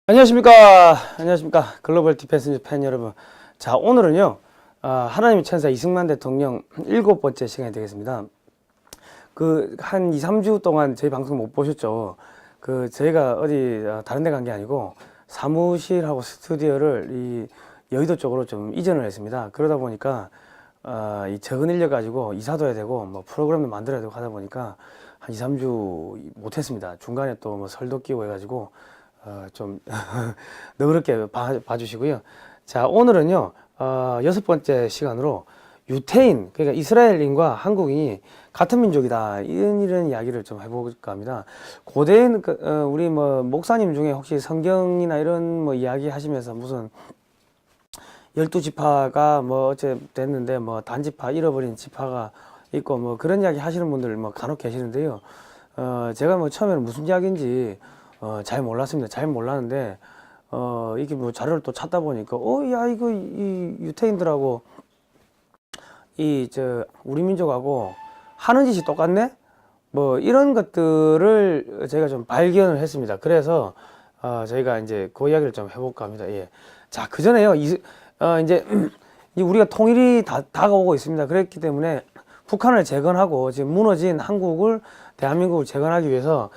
안녕하십니까 글로벌 디펜스 뉴스 팬 여러분. 자, 오늘은요 하나님의 천사 이승만 대통령 7번째 시간이 되겠습니다. 한 2-3주 동안 저희 방송 못 보셨죠? 저희가 어디 다른 데 간 게 아니고 사무실하고 스튜디오를 이 여의도 쪽으로 좀 이전을 했습니다. 그러다 보니까 이 적은 인력 가지고 이사도 해야 되고 뭐 프로그램도 만들어야 되고 하다 보니까 한 2-3주 못 했습니다. 중간에 또 뭐 설도 끼고 해가지고 좀 너그럽게 봐주시고요. 자, 오늘은요 6번째 시간으로 유태인, 그러니까 이스라엘인과 한국인이 같은 민족이다, 이런 이야기를 좀 해볼까 합니다. 고대인 우리 뭐 목사님 중에 혹시 성경이나 이런 뭐 이야기 하시면서 무슨 12지파가 뭐 어째 됐는데 뭐 단지파, 잃어버린 지파가 있고 뭐 그런 이야기 하시는 분들 뭐 간혹 계시는데요. 제가 뭐 처음에는 무슨 이야기인지 잘 몰랐습니다. 잘 몰랐는데 이게 뭐 자료를 또 찾다 보니까 야, 이거 이 유태인들하고 우리 민족하고 하는 짓이 똑같네? 뭐 이런 것들을 제가 좀 발견을 했습니다. 그래서 저희가 이제 그 이야기를 좀 해볼까 합니다. 예. 자, 그 전에요. 이제 우리가 통일이 다가오고 있습니다. 그랬기 때문에 북한을 재건하고 지금 무너진 대한민국을 재건하기 위해서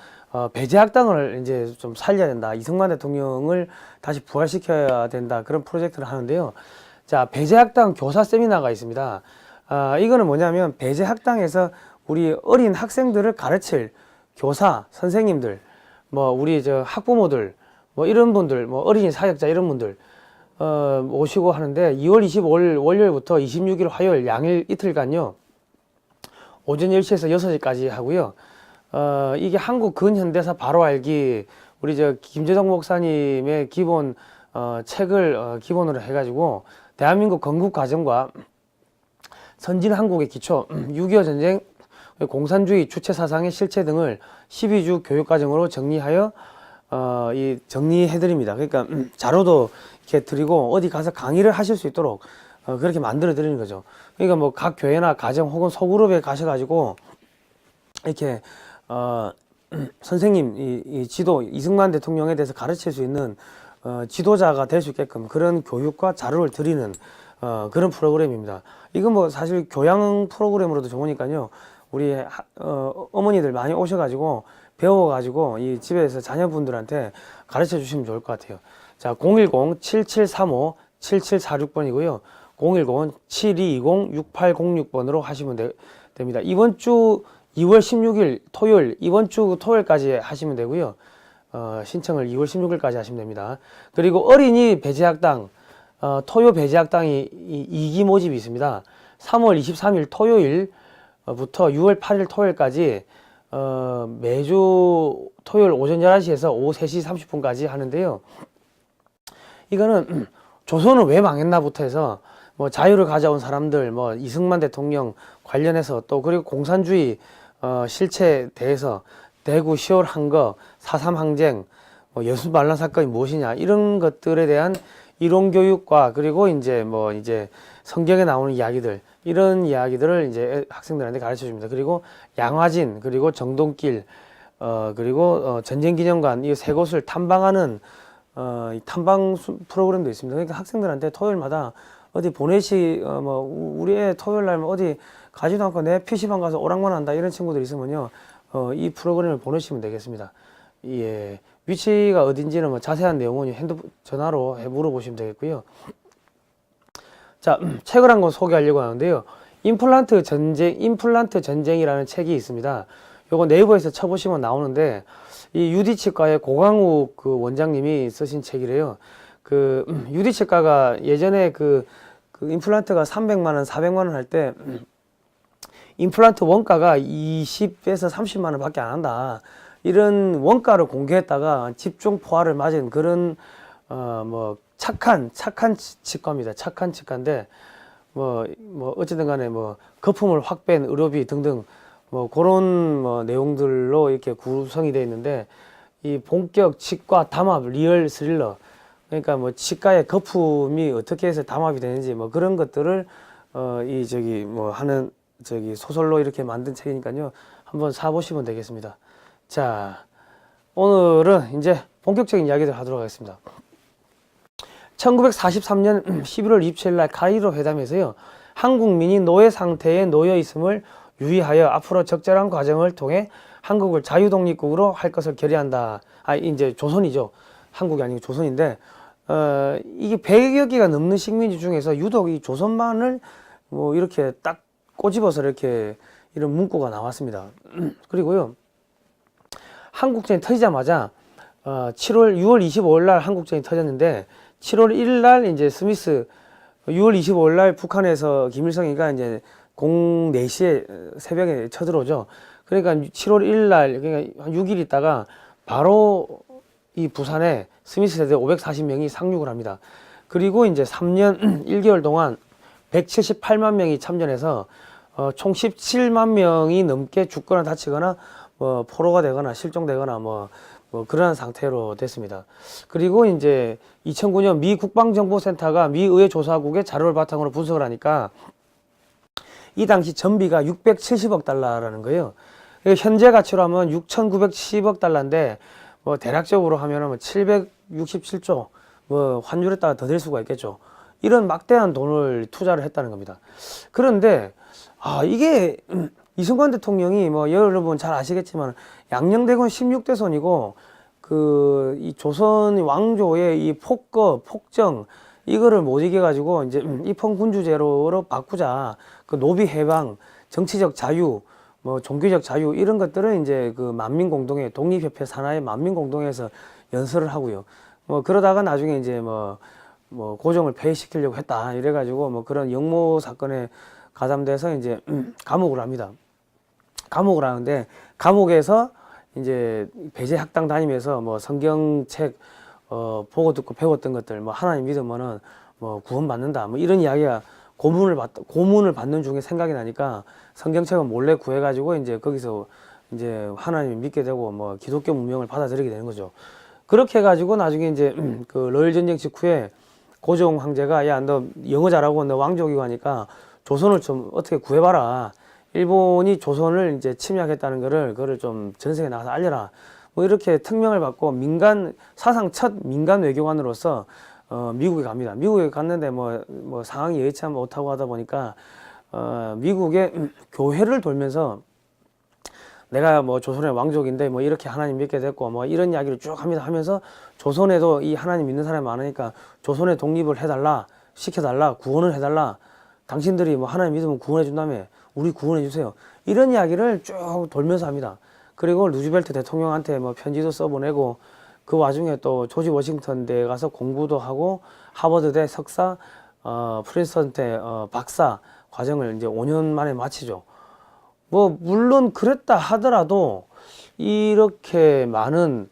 배제학당을 이제 좀 살려야 된다. 이승만 대통령을 다시 부활시켜야 된다. 그런 프로젝트를 하는데요. 자, 배제학당 교사 세미나가 있습니다. 이거는 뭐냐면 배제학당에서 우리 어린 학생들을 가르칠 교사, 선생님들, 뭐 우리 학부모들, 뭐 이런 분들, 뭐 어린이 사역자 이런 분들 오시고 하는데 2월 25일 월요일부터 26일 화요일 양일 이틀간요. 오전 10시에서 6시까지 하고요. 이게 한국 근현대사 바로 알기, 우리 김재정 목사님의 기본 책을 기본으로 해가지고 대한민국 건국 과정과 선진 한국의 기초, 6.25 전쟁, 공산주의 주체 사상의 실체 등을 12주 교육 과정으로 정리하여 정리해드립니다. 그러니까 자료도 이렇게 드리고 어디 가서 강의를 하실 수 있도록 그렇게 만들어 드리는 거죠. 그러니까 뭐 각 교회나 가정 혹은 소그룹에 가셔가지고 이렇게 선생님, 이승만 대통령에 대해서 가르칠 수 있는 지도자가 될 수 있게끔 그런 교육과 자료를 드리는 그런 프로그램입니다. 이건 뭐 사실 교양 프로그램으로도 좋으니까요. 우리 어머니들 많이 오셔가지고 배워가지고 이 집에서 자녀분들한테 가르쳐 주시면 좋을 것 같아요. 자, 010-7735-7746번이고요. 010-7220-6806번으로 하시면 됩니다. 이번 주 2월 16일 토요일, 이번 주 토요일까지 하시면 되고요. 신청을 2월 16일까지 하시면 됩니다. 그리고 어린이 배제학당, 토요 배제학당이 2기 모집이 있습니다. 3월 23일 토요일부터 6월 8일 토요일까지 매주 토요일 오전 11시에서 오후 3시 30분까지 하는데요. 이거는 조선은 왜 망했나부터 해서 뭐 자유를 가져온 사람들, 뭐 이승만 대통령 관련해서 또 그리고 공산주의 실체에 대해서 대구 10월 한거, 4.3 항쟁, 뭐 여순 반란 사건이 무엇이냐, 이런 것들에 대한 이론 교육과 그리고 이제 성경에 나오는 이야기들, 이런 이야기들을 이제 학생들한테 가르쳐 줍니다. 그리고 양화진, 그리고 정동길, 그리고 전쟁기념관, 이 세 곳을 탐방하는 탐방 프로그램도 있습니다. 그러니까 학생들한테 토요일마다 어디 우리 애 토요일 날 어디 가지도 않고 내 PC방 가서 오락만 한다, 이런 친구들 있으면요, 이 프로그램을 보내시면 되겠습니다. 예, 위치가 어딘지는 뭐 자세한 내용은 전화로 물어보시면 되겠고요. 자, 책을 한 권 소개하려고 하는데요. 임플란트 전쟁이라는 책이 있습니다. 요거 네이버에서 쳐보시면 나오는데, 이 유디치과의 고강욱 원장님이 쓰신 책이래요. 유디치과가 예전에 임플란트가 300만원, 400만원 할 때, 임플란트 원가가 20에서 30만원 밖에 안 한다, 이런 원가를 공개했다가 집중 포화를 맞은 그런 착한 치과입니다. 착한 치과인데 어쨌든 간에 거품을 확 뺀 의료비 등등 그런 내용들로 이렇게 구성이 되어 있는데, 이 본격 치과 담합 리얼 스릴러, 그러니까 치과의 거품이 어떻게 해서 담합이 되는지 그런 것들을 소설로 이렇게 만든 책이니까요. 한번 사보시면 되겠습니다. 자, 오늘은 이제 본격적인 이야기를 하도록 하겠습니다. 1943년 11월 27일 날 카이로 회담에서요, 한국민이 노예 상태에 놓여 있음을 유의하여 앞으로 적절한 과정을 통해 한국을 자유독립국으로 할 것을 결의한다. 이제 조선이죠. 한국이 아니고 조선인데, 이게 100여 개가 넘는 식민지 중에서 유독 이 조선만을 뭐 이렇게 딱 꼬집어서 이렇게 이런 문구가 나왔습니다. 그리고요, 한국전이 터지자마자 6월 25일 날 한국전이 터졌는데 7월 1일 날 이제 스미스 6월 25일 날 북한에서 김일성이가 이제 04시에 새벽에 쳐들어오죠. 그러니까 7월 1일 날 그러니까 한 6일 있다가 바로 이 부산에 스미스 세대 540명이 상륙을 합니다. 그리고 이제 3년 1개월 동안 178만 명이 참전해서 총 17만 명이 넘게 죽거나 다치거나 뭐 포로가 되거나 실종되거나 뭐 그러한 상태로 됐습니다. 그리고 이제 2009년 미 국방정보센터가 미 의회 조사국의 자료를 바탕으로 분석을 하니까 이 당시 전비가 670억 달러라는 거예요. 현재 가치로 하면 6,910억 달러인데 뭐 대략적으로 하면은 뭐 767조 뭐 환율에 따라 더 될 수가 있겠죠. 이런 막대한 돈을 투자를 했다는 겁니다. 그런데 이게 이승만 대통령이 뭐 여러분 잘 아시겠지만 양녕대군 16대손이고 이 조선 왕조의 이 폭거 폭정 이거를 못 이겨 가지고 이제 입헌군주제로 바꾸자. 그 노비 해방, 정치적 자유, 뭐 종교적 자유 이런 것들을 이제 그 만민공동회 독립협회 산하의 만민공동회에서 연설을 하고요. 뭐 그러다가 나중에 이제 뭐 고종을 폐위시키려고 했다 이래 가지고 뭐 그런 역모 사건에 가담돼서 이제 감옥을 합니다. 감옥을 하는데 감옥에서 이제 배제 학당 다니면서 뭐 성경책 보고 듣고 배웠던 것들 뭐 하나님 믿으면은 뭐 구원받는다 뭐 이런 이야기가 고문을 받는 중에 생각이 나니까 성경책을 몰래 구해가지고 이제 거기서 이제 하나님을 믿게 되고 뭐 기독교 문명을 받아들이게 되는 거죠. 그렇게 해가지고 나중에 이제 그 러일 전쟁 직후에 고종 황제가 야 너 영어 잘하고 너 왕족이고 하니까 조선을 좀 어떻게 구해봐라. 일본이 조선을 이제 침략했다는 그거를 좀 전세에 나가서 알려라. 뭐 이렇게 특명을 받고 사상 첫 민간 외교관으로서 미국에 갑니다. 미국에 갔는데 뭐 상황이 여의치 못하고 하다 보니까 미국의 교회를 돌면서 내가 뭐 조선의 왕족인데 뭐 이렇게 하나님 믿게 됐고 뭐 이런 이야기를 쭉 합니다. 하면서 조선에도 이 하나님 믿는 사람이 많으니까 조선의 독립을 해달라, 시켜달라, 구원을 해달라. 당신들이 뭐 하나님 믿으면 구원해 준다며 우리 구원해 주세요. 이런 이야기를 쭉 돌면서 합니다. 그리고 루즈벨트 대통령한테 뭐 편지도 써보내고 그 와중에 또 조지 워싱턴대 가서 공부도 하고 하버드대 석사, 프린스턴대 박사 과정을 이제 5년 만에 마치죠. 뭐 물론 그랬다 하더라도 이렇게 많은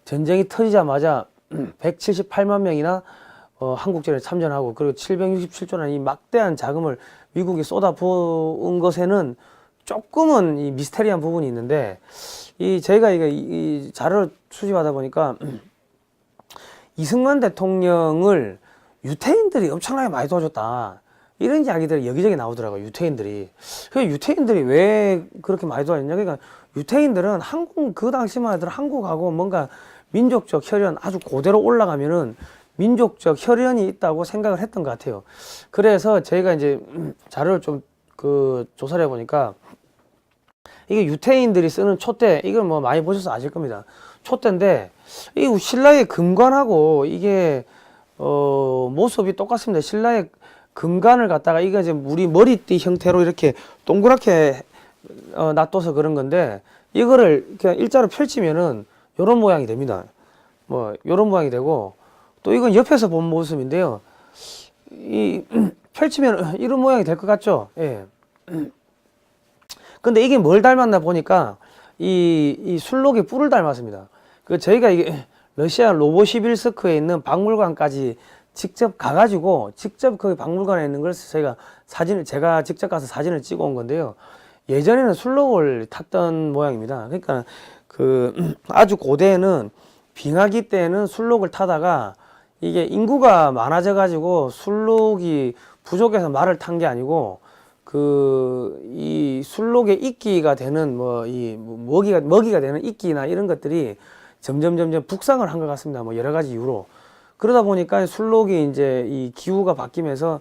전쟁이 터지자마자 178만 명이나 한국전에 참전하고 그리고 767조라는 이 막대한 자금을 미국이 쏟아부은 것에는 조금은 이 미스테리한 부분이 있는데 저희가 이 자료를 수집하다 보니까 이승만 대통령을 유태인들이 엄청나게 많이 도와줬다. 이런 이야기들이 여기저기 나오더라고요. 유태인들이. 그 유태인들이 왜 그렇게 많이 도와줬냐. 그러니까 유태인들은 그 당시만 해도 한국하고 뭔가 민족적 혈연 아주 그대로 올라가면은 민족적 혈연이 있다고 생각을 했던 것 같아요. 그래서 저희가 이제 자료를 좀 조사를 해보니까 이게 유태인들이 쓰는 촛대, 이걸 뭐 많이 보셔서 아실 겁니다. 촛대인데, 이 신라의 금관하고 이게, 모습이 똑같습니다. 신라의 금관을 갖다가 이게 이제 우리 머리띠 형태로 이렇게 동그랗게, 놔둬서 그런 건데, 이거를 그냥 일자로 펼치면은 요런 모양이 됩니다. 뭐, 요런 모양이 되고, 또 이건 옆에서 본 모습인데요. 펼치면 이런 모양이 될 것 같죠? 예. 근데 이게 뭘 닮았나 보니까 이 술록의 뿔을 닮았습니다. 저희가 이게 러시아 로보시빌스크에 있는 박물관까지 직접 가가지고 직접 그 박물관에 있는 걸 제가 직접 가서 사진을 찍어 온 건데요. 예전에는 술록을 탔던 모양입니다. 그러니까 아주 고대에는 빙하기 때는 술록을 타다가 이게 인구가 많아져 가지고 술록이 부족해서 말을 탄 게 아니고 이 술록의 이끼가 되는 먹이가 되는 이끼나 이런 것들이 점점 북상을 한 것 같습니다. 뭐 여러 가지 이유로. 그러다 보니까 술록이 이제 이 기후가 바뀌면서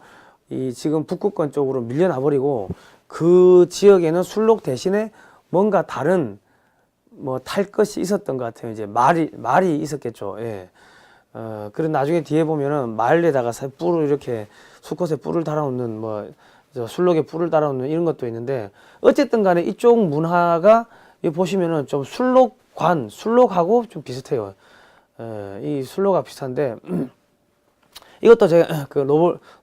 이 지금 북극권 쪽으로 밀려나 버리고 그 지역에는 술록 대신에 뭔가 다른 뭐 탈 것이 있었던 것 같아요. 이제 말이 있었겠죠. 예. 그런 나중에 뒤에 보면은 말에다가 뿔을 이렇게 수컷에 뿔을 달아놓는 뭐 술록에 뿔을 달아놓는 이런 것도 있는데 어쨌든 간에 이쪽 문화가 여기 보시면은 좀 술록하고 좀 비슷해요. 이 술록과 비슷한데 이것도 제가 그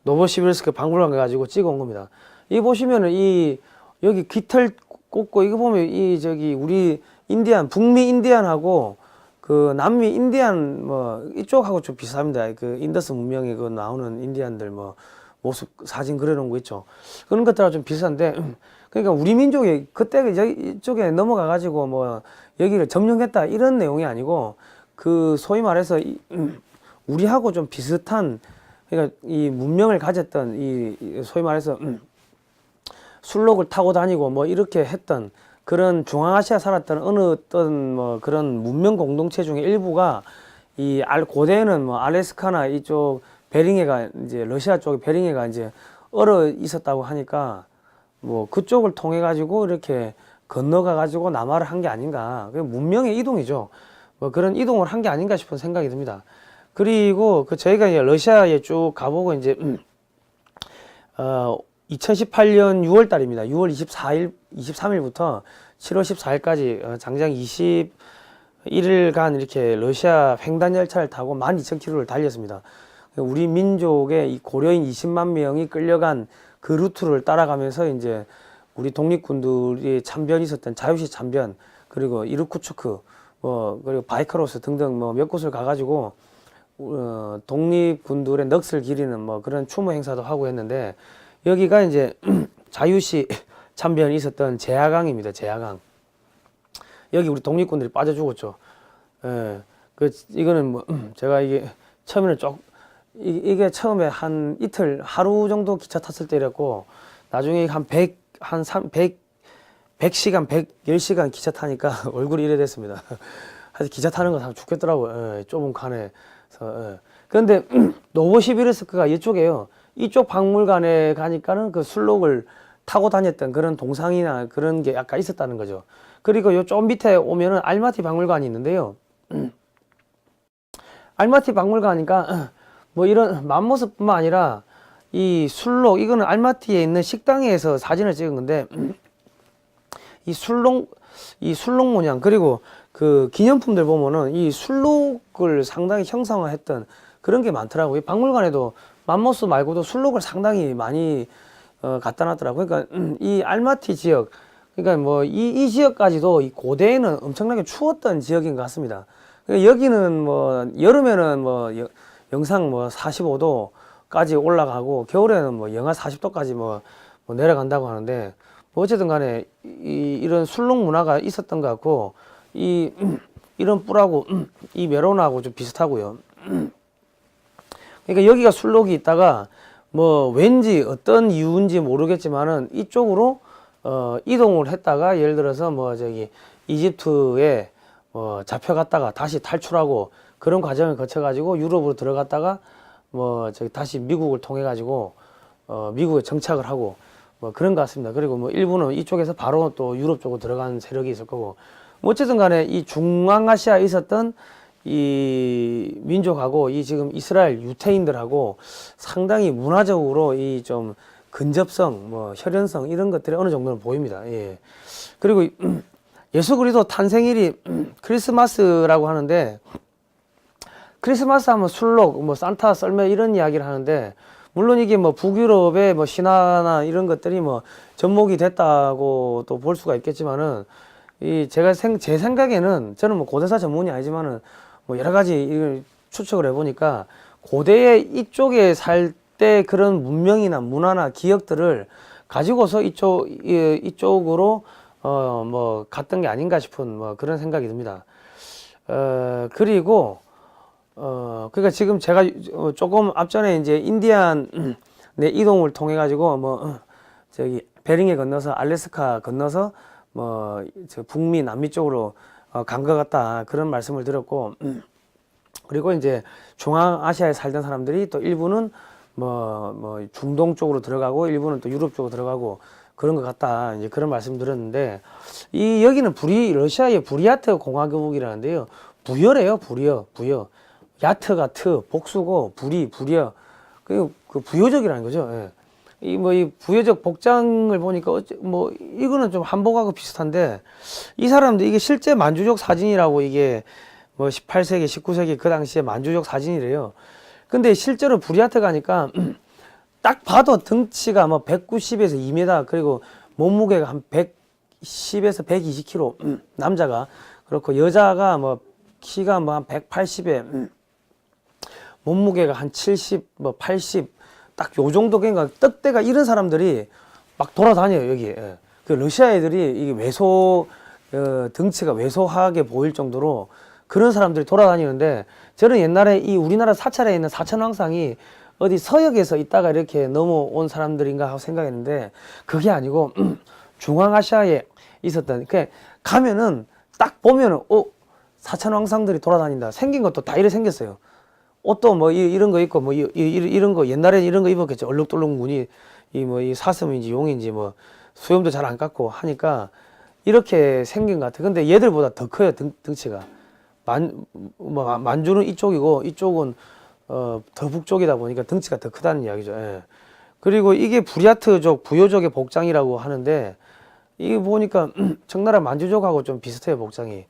노보시비르스크 박물관 가가지고 찍어온 겁니다. 이 보시면은 이 여기 깃털 꽂고 이거 보면 이 저기 우리 인디안 북미 인디안하고 그 남미 인디안 뭐 이쪽하고 좀 비슷합니다. 그 인더스 문명에 그 나오는 인디안들 뭐 모습 사진 그려놓은 거 있죠. 그런 것들하고 좀 비슷한데 그러니까 우리 민족이 그때 이쪽에 넘어가 가지고 뭐 여기를 점령했다 이런 내용이 아니고 그 소위 말해서 우리하고 좀 비슷한 그러니까 이 문명을 가졌던 이 소위 말해서 술록을 타고 다니고 뭐 이렇게 했던 그런 중앙아시아 살았던 어느 어떤 뭐 그런 문명 공동체 중에 일부가 이 고대에는 뭐 알래스카나 이쪽 베링해가 이제 러시아 쪽에 베링해가 이제 얼어 있었다고 하니까 뭐 그쪽을 통해 가지고 이렇게 건너가 가지고 남하를 한 게 아닌가. 그 문명의 이동이죠. 뭐 그런 이동을 한 게 아닌가 싶은 생각이 듭니다. 그리고 그 저희가 이제 러시아에 쭉 가보고 이제 2018년 6월 달입니다. 6월 23일부터 7월 14일까지 장장 21일간 이렇게 러시아 횡단 열차를 타고 12,000km를 달렸습니다. 우리 민족의 이 고려인 20만 명이 끌려간 그 루트를 따라가면서 이제 우리 독립군들이 참변이 있었던 자유시 참변 그리고 이르쿠츠크 뭐 그리고 바이카로스 등등 뭐 몇 곳을 가가지고 독립군들의 넋을 기리는 뭐 그런 추모 행사도 하고 했는데 여기가 이제 자유시 참변이 있었던 제야강입니다. 제야강. 여기 우리 독립군들이 빠져 죽었죠. 예. 이거는 뭐 제가 이게 처음에는 이게 처음에 한 이틀 하루 정도 기차 탔을 때였고 나중에 한 100시간 110시간 기차 타니까 얼굴이 이래 됐습니다. 사실 기차 타는 거 다 죽겠더라고요. 예, 좁은 칸에서. 예. 그런데 노보시비르스크가 이쪽에요. 이쪽 박물관에 가니까는 그 술록을 타고 다녔던 그런 동상이나 그런 게 약간 있었다는 거죠. 그리고 요 좀 밑에 오면은 알마티 박물관이 있는데요. 알마티 박물관이니까 뭐 이런 맘모습뿐만 아니라 이 술록 이거는 알마티에 있는 식당에서 사진을 찍은 건데 이 술록 모양 그리고 그 기념품들 보면은 이 술록을 상당히 형상화했던 그런 게 많더라고요. 박물관에도 맘모스 말고도 술록을 상당히 많이 갖다 놨더라고요. 그러니까 이 알마티 지역 그러니까 뭐 이 지역까지도 이 고대에는 엄청나게 추웠던 지역인 것 같습니다. 그러니까 여기는 뭐 여름에는 뭐 영상 뭐 45도까지 올라가고 겨울에는 뭐 영하 40도까지 뭐 내려간다고 하는데 뭐 어쨌든 간에 이런 술록 문화가 있었던 것 같고 이런 뿔하고 이 메론하고 좀 비슷하고요. 그러니까 여기가 술록이 있다가 뭐 왠지 어떤 이유인지 모르겠지만은 이쪽으로 이동을 했다가 예를 들어서 뭐 저기 이집트에 잡혀갔다가 다시 탈출하고 그런 과정을 거쳐 가지고 유럽으로 들어갔다가 뭐 저기 다시 미국을 통해 가지고 미국에 정착을 하고 뭐 그런 것 같습니다. 그리고 뭐 일부는 이쪽에서 바로 또 유럽 쪽으로 들어간 세력이 있을 거고 뭐 어쨌든 간에 이 중앙아시아에 있었던 이 민족하고 이 지금 이스라엘 유태인들하고 상당히 문화적으로 이 좀 근접성, 뭐 혈연성 이런 것들이 어느 정도는 보입니다. 예. 그리고 예수 그리스도 탄생일이 크리스마스라고 하는데 크리스마스 하면 술록, 뭐 산타, 썰매 이런 이야기를 하는데 물론 이게 뭐 북유럽의 뭐 신화나 이런 것들이 뭐 접목이 됐다고 또 볼 수가 있겠지만은 제 생각에는 저는 뭐 고대사 전문이 아니지만은 뭐 여러 가지 이걸 추측을 해보니까 고대에 이쪽에 살 때 그런 문명이나 문화나 기억들을 가지고서 이쪽으로 뭐 갔던 게 아닌가 싶은 뭐 그런 생각이 듭니다. 그리고 그러니까 지금 제가 조금 앞전에 이제 인디안 내 이동을 통해 가지고 뭐 저기 베링에 건너서 알래스카 건너서 뭐 저 북미 남미 쪽으로 간 것 같다. 그런 말씀을 드렸고, 그리고 이제 중앙아시아에 살던 사람들이 또 일부는 뭐 중동 쪽으로 들어가고 일부는 또 유럽 쪽으로 들어가고 그런 것 같다. 이제 그런 말씀 드렸는데, 여기는 러시아의 부리아트 공화국이라는데요. 부여래요, 부여. 야트가 복수고, 부여. 그 부여적이라는 거죠. 예. 이 부여적 복장을 보니까 이거는 좀 한복하고 비슷한데, 이 사람들 이게 실제 만주족 사진이라고, 이게 뭐 18세기, 19세기 그 당시에 만주족 사진이래요. 근데 실제로 부리아트 가니까 딱 봐도 등치가 뭐 190에서 2m, 그리고 몸무게가 한 110에서 120kg, 남자가. 그렇고 여자가 뭐 키가 뭐 한 180에 몸무게가 한 70, 뭐 80, 딱 요 정도. 그러니까 떡대가 이런 사람들이 막 돌아다녀요, 여기에. 그 러시아 애들이 이게 등치가 왜소하게 보일 정도로 그런 사람들이 돌아다니는데, 저는 옛날에 이 우리나라 사찰에 있는 사천왕상이 어디 서역에서 있다가 이렇게 넘어온 사람들인가 하고 생각했는데, 그게 아니고 중앙아시아에 있었던, 가면은 딱 보면은 사천왕상들이 돌아다닌다. 생긴 것도 다 이래 생겼어요. 옷도 뭐 이런 거 입고 뭐 이런 거, 옛날에는 이런 거 입었겠죠. 얼룩덜룩 무늬, 이 사슴인지 용인지 뭐 수염도 잘 안 깎고 하니까 이렇게 생긴 것 같아요. 근데 얘들보다 더 커요, 등치가. 만주는 이쪽이고 이쪽은 더 북쪽이다 보니까 등치가 더 크다는 이야기죠. 예. 그리고 이게 부리아트족, 부여족의 복장이라고 하는데, 이게 보니까 청나라 만주족하고 좀 비슷해요, 복장이.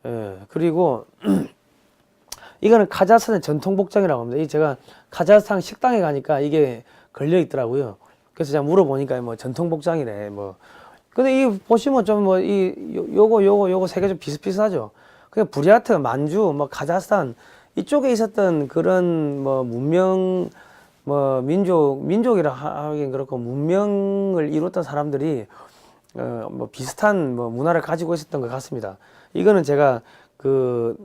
예. 그리고 이거는 카자흐스탄의 전통 복장이라고 합니다. 제가 카자흐스탄 식당에 가니까 이게 걸려 있더라고요. 그래서 제가 물어보니까 뭐 전통 복장이래. 뭐. 근데 이 보시면 좀 요거 세 개 좀 비슷비슷하죠. 그 부리아트, 만주, 뭐 카자흐스탄 이쪽에 있었던 그런 뭐 문명, 뭐 민족이라 하긴 그렇고 문명을 이뤘던 사람들이 뭐 비슷한 뭐 문화를 가지고 있었던 것 같습니다. 이거는 제가 그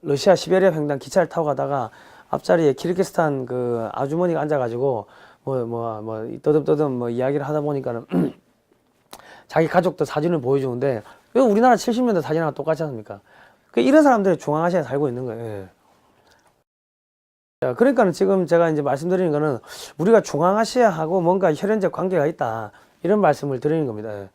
러시아 시베리아 횡단 기차를 타고 가다가 앞자리에 키르기스탄 그 아주머니가 앉아가지고 떠듬떠듬 뭐 이야기를 하다 보니까는 자기 가족들 사진을 보여주는데, 우리나라 70년대 사진하고 똑같지 않습니까? 이런 사람들이 중앙아시아에 살고 있는 거예요. 예. 자, 그러니까 지금 제가 이제 말씀드리는 거는 우리가 중앙아시아하고 뭔가 혈연적 관계가 있다, 이런 말씀을 드리는 겁니다. 예.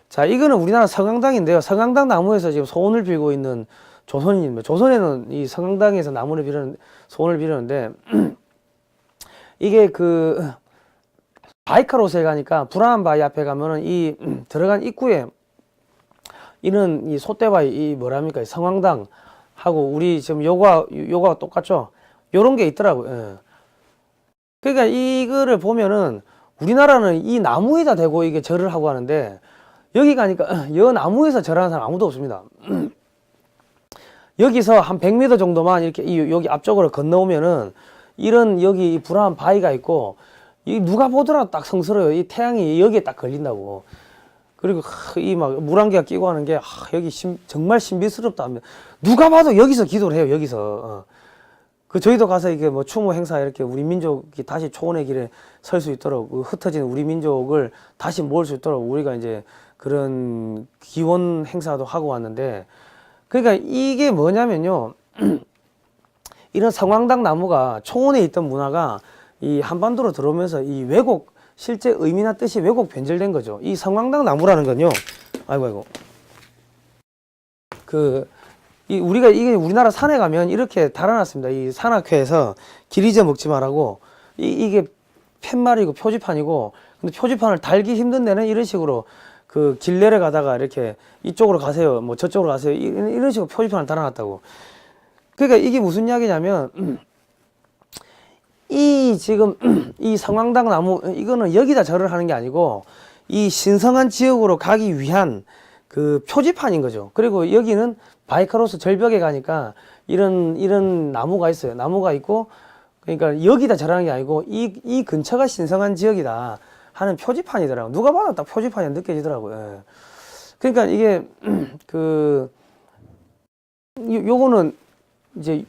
자, 이거는 우리나라 성황당인데요. 성황당 나무에서 지금 소원을 빌고 있는 조선인입니다. 조선에는 이 성황당에서 나무를 소원을 비르는데, 이게 그 바이카로스에 가니까 브라한 바위 앞에 가면은 이 들어간 입구에 이는 이 소떼바위, 이 뭐랍니까, 성황당 하고 우리 지금 요거가 똑같죠. 요런 게 있더라고요. 예. 그러니까 이거를 보면은 우리나라는 이 나무에다 대고 이게 절을 하고 하는데, 여기 가니까 여 나무에서 절하는 사람 아무도 없습니다. 여기서 한 100m 정도만 이렇게 여기 앞쪽으로 건너오면은 이런 여기 이 불안한 바위가 있고, 이 누가 보더라도 딱 성스러워요. 이 태양이 여기에 딱 걸린다고. 그리고 이 막 물안개가 끼고 하는 게 여기 정말 신비스럽다 합니다. 누가 봐도 여기서 기도를 해요. 여기서. 그 저희도 가서 이게 뭐 추모 행사 이렇게 우리 민족이 다시 초원의 길에 설 수 있도록, 흩어진 우리 민족을 다시 모을 수 있도록 우리가 이제 그런 기원 행사도 하고 왔는데, 그러니까 이게 뭐냐면요. 이런 성황당 나무가 초원에 있던 문화가 이 한반도로 들어오면서 이 실제 의미나 뜻이 왜곡 변질된 거죠. 이 성황당 나무라는 건요. 아이고. 우리가 이게 우리나라 산에 가면 이렇게 달아놨습니다. 이 산악회에서 길 잊어먹지 말라고. 이게 팻말이고 표지판이고, 근데 표지판을 달기 힘든 데는 이런 식으로 그 길내려 가다가 이렇게 이쪽으로 가세요, 뭐 저쪽으로 가세요, 이런 식으로 표지판을 달아놨다고. 그러니까 이게 무슨 이야기냐면, 지금 이 성황당 나무, 이거는 여기다 절을 하는 게 아니고 이 신성한 지역으로 가기 위한 그 표지판인 거죠. 그리고 여기는 바이카로스 절벽에 가니까 이런 나무가 있어요. 나무가 있고, 그러니까 여기다 절하는 게 아니고 이 근처가 신성한 지역이다 하는 표지판이더라고요. 누가 봐도 딱 표지판이 느껴지더라고요. 예. 그러니까 이게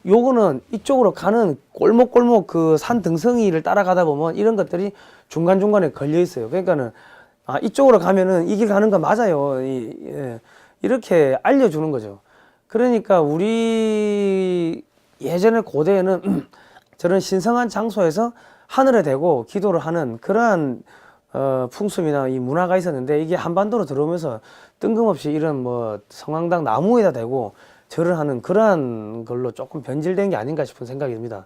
요거는 이쪽으로 가는 골목 그 산 등성이를 따라가다 보면 이런 것들이 중간중간에 걸려 있어요. 그러니까는 이쪽으로 가면은 이 길 가는 거 맞아요. 이렇게 알려주는 거죠. 그러니까 우리 예전에 고대에는 저런 신성한 장소에서 하늘에 대고 기도를 하는 그러한 풍습이나 이 문화가 있었는데, 이게 한반도로 들어오면서 뜬금없이 이런 뭐 성황당 나무에다 대고 절을 하는 그러한 걸로 조금 변질된 게 아닌가 싶은 생각이 듭니다.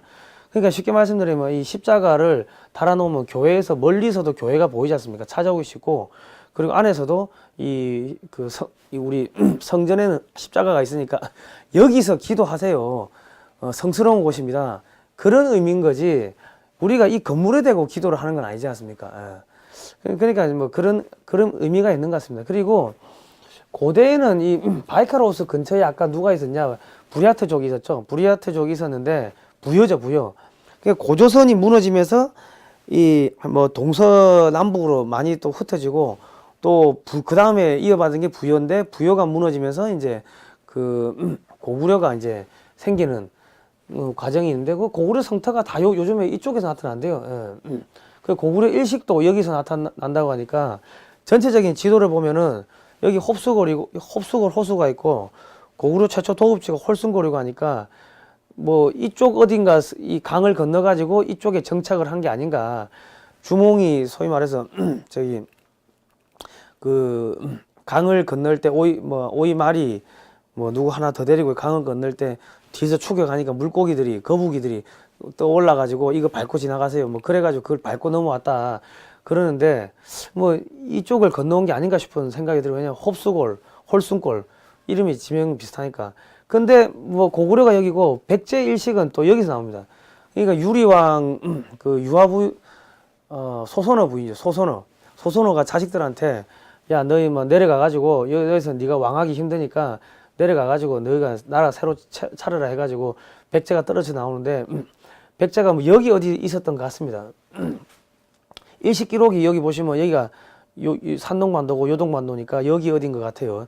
그러니까 쉽게 말씀드리면 이 십자가를 달아놓으면 교회에서 멀리서도 교회가 보이지 않습니까? 찾아오기 쉽고, 그리고 안에서도 이 우리 성전에는 십자가가 있으니까 여기서 기도하세요. 성스러운 곳입니다. 그런 의미인 거지, 우리가 이 건물에 대고 기도를 하는 건 아니지 않습니까? 그러니까 뭐 그런 의미가 있는 것 같습니다. 그리고 고대에는 이 바이카로스 근처에 아까 누가 있었냐? 부리아트족이 있었죠. 부리아트족이 있었는데, 부여죠, 부여. 그러니까 고조선이 무너지면서 이 뭐 동서남북으로 많이 또 흩어지고, 또 그 다음에 이어받은 게 부여인데, 부여가 무너지면서 이제 그 고구려가 이제 생기는 과정이 있는데, 그 고구려 성터가 다 요즘에 이쪽에서 나타난대요. 예. 그 고구려 일식도 여기서 나타난다고 하니까, 전체적인 지도를 보면은 여기 홉수골이고, 홉수골 호수가 있고, 고구려 최초 도읍지가 홀순골이고 하니까, 뭐 이쪽 어딘가 이 강을 건너가지고 이쪽에 정착을 한 게 아닌가. 주몽이 소위 말해서 저기 그 강을 건널 때 오이 말이 뭐 누구 하나 더 데리고 강을 건널 때 뒤에서 추격하니까 물고기들이, 거북이들이 떠올라가지고 이거 밟고 지나가세요, 뭐 그래가지고 그걸 밟고 넘어왔다 그러는데, 뭐 이쪽을 건너온 게 아닌가 싶은 생각이 들어요. 왜냐면 홉수골, 홀순골 이름이 지명 비슷하니까. 근데 뭐 고구려가 여기고 백제 일식은 또 여기서 나옵니다. 그러니까 유리왕 그 유아부 소선어 부인이죠. 소선어가 자식들한테, 야 너희 뭐 내려가 가지고 여기서 네가 왕하기 힘드니까 내려가 가지고 너희가 나라 새로 차려라 해가지고 백제가 떨어져 나오는데, 백제가 뭐 여기 어디 있었던 것 같습니다. 일식 기록이 여기 보시면 여기가 산동반도고 요동반도니까 여기 어딘 것 같아요.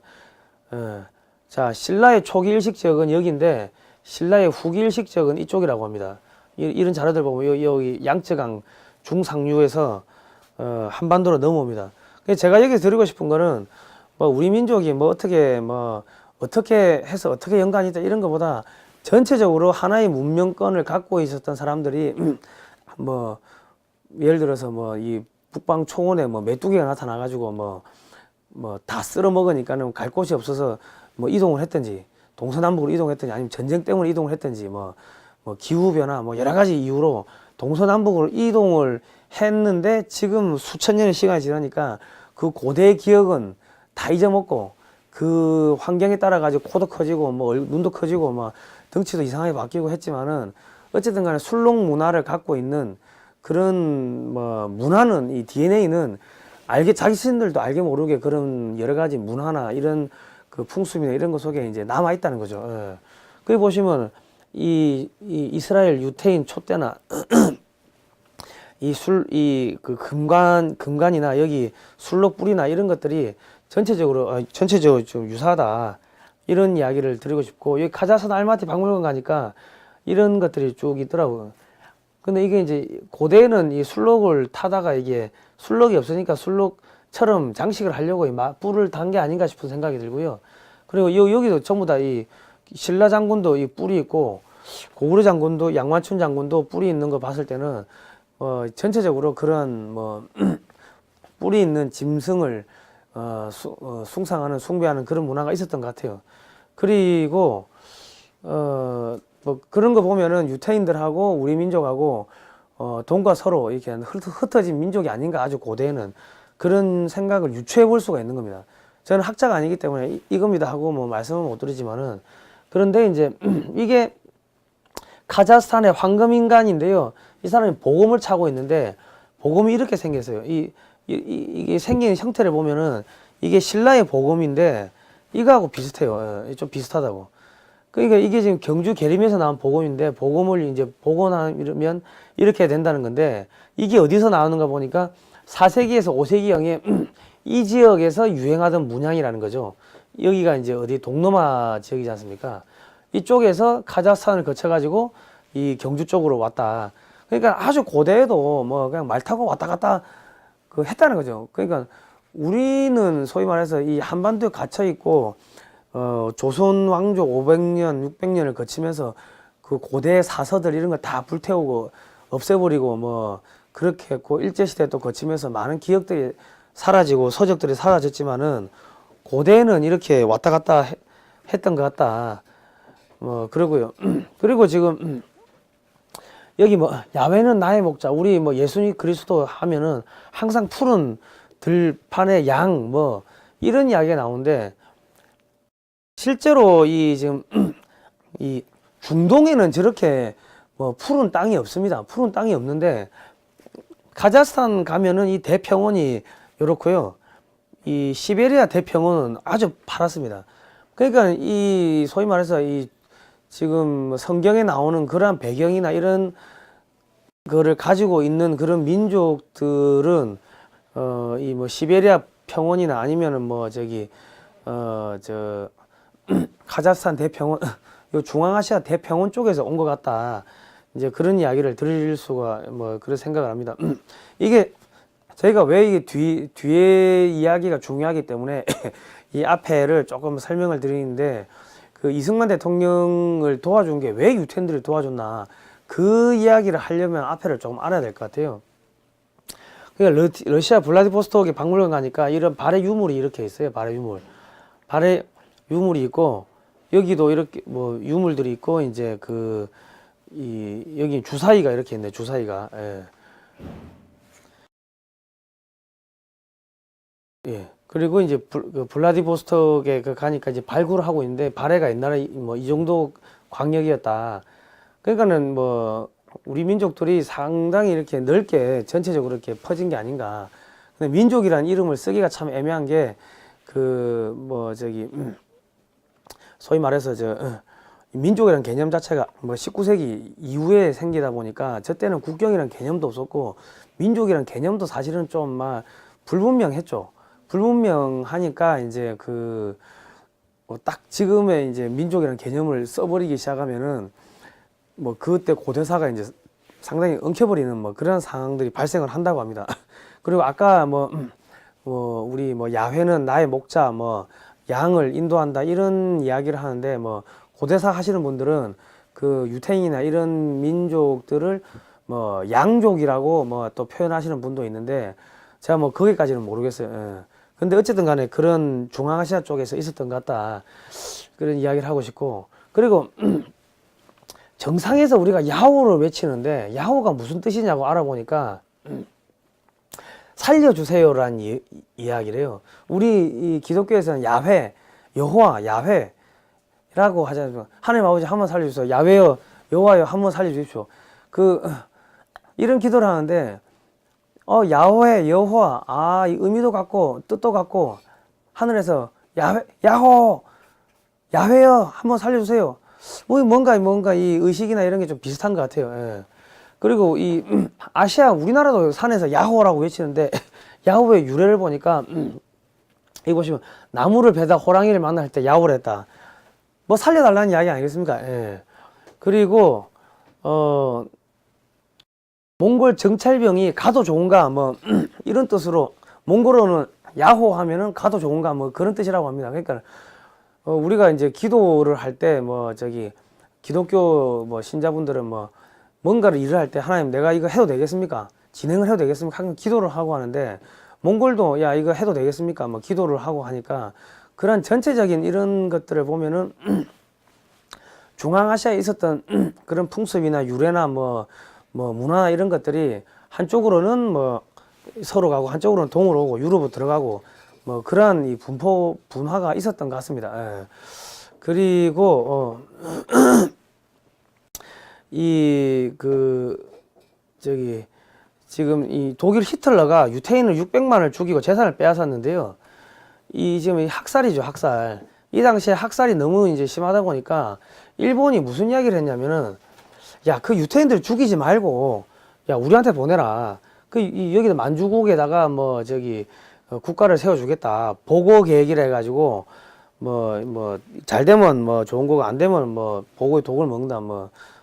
자, 신라의 초기 일식 지역은 여기인데, 신라의 후기 일식 지역은 이쪽이라고 합니다. 이런 자료들 보면 여기 양쯔강 중상류에서 한반도로 넘어옵니다. 제가 여기서 드리고 싶은 거는, 뭐 우리 민족이 뭐 어떻게 해서 어떻게 연관이 있다 이런 것보다, 전체적으로 하나의 문명권을 갖고 있었던 사람들이 뭐 예를 들어서 뭐 이 북방 초원에 뭐 메뚜기가 나타나 가지고 뭐 다 쓸어 먹으니까는 갈 곳이 없어서 뭐 이동을 했든지, 동서남북으로 이동했든지, 아니면 전쟁 때문에 이동을 했든지, 뭐 기후변화 뭐 여러 가지 이유로 동서남북으로 이동을 했는데, 지금 수천 년의 시간이 지나니까 그 고대의 기억은 다 잊어먹고, 그 환경에 따라 가지고 코도 커지고 뭐 눈도 커지고 뭐 덩치도 이상하게 바뀌고 했지만은, 어쨌든 간에 술록 문화를 갖고 있는 그런 뭐 문화는, 이 DNA는 자기 스스로들도 알게 모르게 그런 여러 가지 문화나 이런 그 풍습이나 이런 것 속에 이제 남아 있다는 거죠. 예. 거기 보시면 이 이스라엘 유태인 촛대나 그 금관이나 여기 술록 뿌리나 이런 것들이 전체적으로 좀 유사하다, 이런 이야기를 드리고 싶고, 여기 카자흐스탄 알마티 박물관 가니까 이런 것들이 쭉 있더라고요. 근데 이게 이제 고대에는 이 술록을 타다가, 이게 술록이 없으니까 술록처럼 장식을 하려고 뿔을 단 게 아닌가 싶은 생각이 들고요. 그리고 여기도 전부 다 이 신라 장군도 이 뿔이 있고, 고구려 장군도, 양만춘 장군도 뿔이 있는 거 봤을 때는 전체적으로 그런 뭐 뿔이 있는 짐승을 숭상하는, 숭배하는 그런 문화가 있었던 것 같아요. 그리고 뭐 그런 거 보면은 유태인들하고 우리 민족하고 동과 서로 이렇게 흩어진 민족이 아닌가, 아주 고대에는 그런 생각을 유추해 볼 수가 있는 겁니다. 저는 학자가 아니기 때문에 이겁니다 하고 뭐 말씀은 못 드리지만은, 그런데 이제 이게 카자흐스탄의 황금인간인데요. 이 사람이 복음을 차고 있는데, 복음이 이렇게 생겼어요. 이게 생긴 형태를 보면은 이게 신라의 복음인데 이거하고 비슷해요. 좀 비슷하다고. 그러니까 이게 지금 경주 계림에서 나온 복음인데, 복음을 이제 복원하면 이렇게 된다는 건데, 이게 어디서 나오는가 보니까 4세기에서 5세기경에 이 지역에서 유행하던 문양이라는 거죠. 여기가 이제 어디 동남아 지역이지 않습니까? 이쪽에서 카자흐스탄을 거쳐가지고 이 경주 쪽으로 왔다. 그러니까 아주 고대에도 뭐 그냥 말 타고 왔다 갔다 했다는 거죠. 그러니까 우리는 소위 말해서 이 한반도에 갇혀 있고 조선 왕족 500년, 600년을 거치면서 그 고대 사서들 이런 거 다 불태우고 없애버리고 뭐 그렇게 했고 일제시대 또 거치면서 많은 기억들이 사라지고 서적들이 사라졌지만은 고대는 이렇게 왔다 갔다 했던 것 같다. 뭐 그러고요. 그리고 지금 여기 뭐 야훼는 나의 목자, 우리 뭐 예수님 그리스도 하면은 항상 푸른 들판의 양 뭐 이런 이야기가 나오는데 실제로 이 지금 이 중동에는 저렇게 뭐 푸른 땅이 없습니다. 푸른 땅이 없는데 카자흐스탄 가면은 이 대평원이 요렇고요. 이 시베리아 대평원은 아주 파랗습니다. 그러니까 이 소위 말해서 이 지금 성경에 나오는 그러한 배경이나 이런 거를 가지고 있는 그런 민족들은 이 뭐 시베리아 평원이나 아니면은 뭐 저기 저 카자흐스탄 대평원 요 중앙아시아 대평원 쪽에서 온 것 같다. 이제 그런 이야기를 드릴 수가 뭐 그런 생각을 합니다. 이게 저희가 왜 이게 뒤에 이야기가 중요하기 때문에 이 앞에를 조금 설명을 드리는데 그 이승만 대통령을 도와준 게 왜 유태인들을 도와줬나 그 이야기를 하려면 앞에를 조금 알아야 될 것 같아요. 그러니까 러시아 블라디보스토크에 박물관 가니까 이런 발의 유물이 이렇게 있어요. 발의 유물. 발의 유물이 있고 여기도 이렇게 뭐 유물들이 있고 이제 여기 주사위가 이렇게 있네. 주사위가. 예. 예. 그리고 이제 블라디보스톡에 가니까 이제 발굴을 하고 있는데 발해가 옛날에 뭐 이 정도 광역이었다. 그러니까는 뭐 우리 민족들이 상당히 이렇게 넓게 전체적으로 이렇게 퍼진 게 아닌가. 근데 민족이라는 이름을 쓰기가 참 애매한 게 소위 말해서 민족이라는 개념 자체가 뭐 19세기 이후에 생기다 보니까 저 때는 국경이라는 개념도 없었고 민족이라는 개념도 사실은 좀 막 불분명했죠. 불분명하니까 이제 딱 지금의 이제 민족이라는 개념을 써버리기 시작하면은 뭐 그때 고대사가 이제 상당히 엉켜버리는 뭐 그런 상황들이 발생을 한다고 합니다. 그리고 아까 우리 뭐 야훼는 나의 목자 뭐 양을 인도한다 이런 이야기를 하는데 뭐 고대사 하시는 분들은 그 유태인이나 이런 민족들을 뭐 양족이라고 뭐 또 표현하시는 분도 있는데 제가 뭐 거기까지는 모르겠어요. 예. 근데 어쨌든 간에 그런 중앙아시아 쪽에서 있었던 것 같다. 그런 이야기를 하고 싶고 그리고 정상에서 우리가 야호를 외치는데 야호가 무슨 뜻이냐고 알아보니까 살려주세요라는 이야기래요. 우리 이 기독교에서는 야훼, 여호와, 야훼라고 하잖아요. 하나님 아버지 한번 살려주세요. 야훼여, 여호와여 한번 살려주십시오. 이런 기도를 하는데 야훼, 여호와, 이 의미도 같고 뜻도 같고 하늘에서 야호, 야훼여 한번 살려주세요. 뭔가 이 의식이나 이런 게 좀 비슷한 것 같아요. 예. 그리고 이 아시아 우리나라도 산에서 야호라고 외치는데 야호의 유래를 보니까 여기 보시면 나무를 베다 호랑이를 만날 때 야호를 했다. 뭐 살려달라는 이야기 아니겠습니까? 예. 그리고 몽골 정찰병이 가도 좋은가 뭐 이런 뜻으로 몽골어는 야호 하면은 가도 좋은가 뭐 그런 뜻이라고 합니다. 그러니까 우리가 이제 기도를 할 때 기독교 신자분들은 뭔가를 일을 할 때 하나님 내가 이거 해도 되겠습니까? 진행을 해도 되겠습니까? 항상 기도를 하고 하는데 몽골도 야 이거 해도 되겠습니까? 기도를 하고 하니까 그런 전체적인 이런 것들을 보면은 중앙아시아에 있었던 그런 풍습이나 유래나 문화나 이런 것들이 한쪽으로는 서로 가고 한쪽으로는 동으로 오고 유럽으로 들어가고 그러한 이 분화가 있었던 것 같습니다. 예. 그리고 지금 이 독일 히틀러가 유태인을 600만을 죽이고 재산을 빼앗았는데요. 지금 이 학살이죠, 학살. 이 당시에 학살이 너무 이제 심하다 보니까 일본이 무슨 이야기를 했냐면은 야, 그 유태인들 죽이지 말고 야, 우리한테 보내라. 여기다 만주국에다가 국가를 세워주겠다. 보고 계획이라 해가지고 잘 되면 좋은 거고 안 되면 보고의 독을 먹는다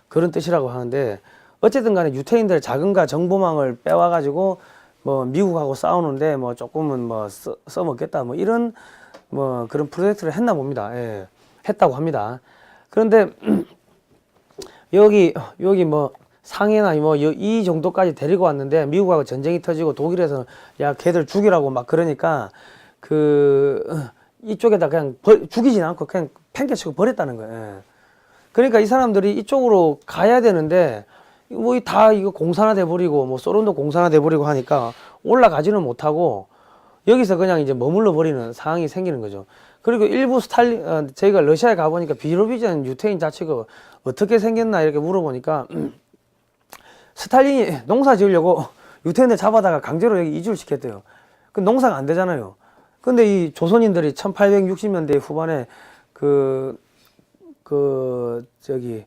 그런 뜻이라고 하는데 어쨌든 간에 유태인들 자금과 정보망을 빼와가지고 뭐 미국하고 싸우는데 뭐 조금은 뭐 써먹겠다 뭐 이런 뭐 그런 프로젝트를 했나 봅니다. 예, 했다고 합니다. 그런데 여기 뭐 상해나 뭐 이 정도까지 데리고 왔는데 미국하고 전쟁이 터지고 독일에서 야 걔들 죽이라고 막 그러니까 그 이쪽에다 그냥 죽이진 않고 그냥 팽개치고 버렸다는 거예요. 예. 그러니까 이 사람들이 이쪽으로 가야 되는데 뭐 다 이거 공산화 돼버리고 뭐 소련도 공산화 돼버리고 하니까 올라가지는 못하고 여기서 그냥 이제 머물러 버리는 상황이 생기는 거죠. 그리고 일부 저희가 러시아에 가보니까 비로비전 유태인 자치가 어떻게 생겼나 이렇게 물어보니까 스탈린이 농사 지으려고 유태인들 잡아다가 강제로 여기 이주를 시켰대요. 그 농사가 안 되잖아요. 근데 이 조선인들이 1860년대 후반에 저기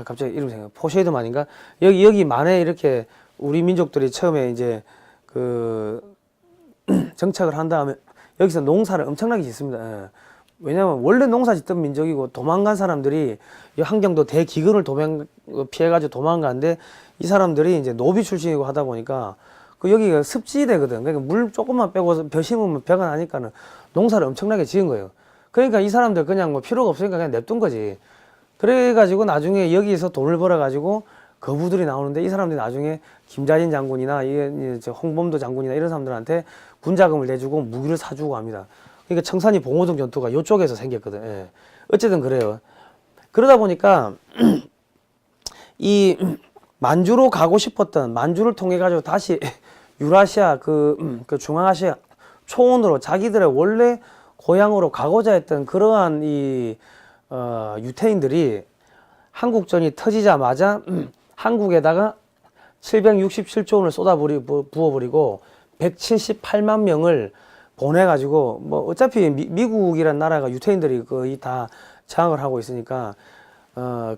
갑자기 이름 생각. 포세이돈 아닌가? 여기 만에 이렇게 우리 민족들이 처음에 이제 정착을 한 다음에 여기서 농사를 엄청나게 짓습니다. 예. 왜냐면 원래 농사 짓던 민족이고 도망간 사람들이 이 한경도 대기근을 피해가지고 도망가는데 이 사람들이 이제 노비 출신이고 하다 보니까 여기가 습지대거든. 그러니까 물 조금만 빼고 벼 심으면 벼가 나니까는 농사를 엄청나게 지은 거예요. 그러니까 이 사람들 그냥 뭐 필요가 없으니까 그냥 냅둔 거지. 그래가지고 나중에 여기서 돈을 벌어가지고 거부들이 나오는데 이 사람들이 나중에 김자진 장군이나 홍범도 장군이나 이런 사람들한테 군자금을 내주고 무기를 사주고 합니다. 그러니까 청산리 봉오동 전투가 이쪽에서 생겼거든. 예. 어쨌든 그래요. 그러다 보니까 이 만주로 가고 싶었던 만주를 통해 가지고 다시 유라시아 그 중앙아시아 초원으로 자기들의 원래 고향으로 가고자 했던 그러한 유태인들이 한국전이 터지자마자 한국에다가 767조 원을 부어버리고 178만 명을 보내가지고 뭐 어차피 미국이란 나라가 유태인들이 거의 다 장악을 하고 있으니까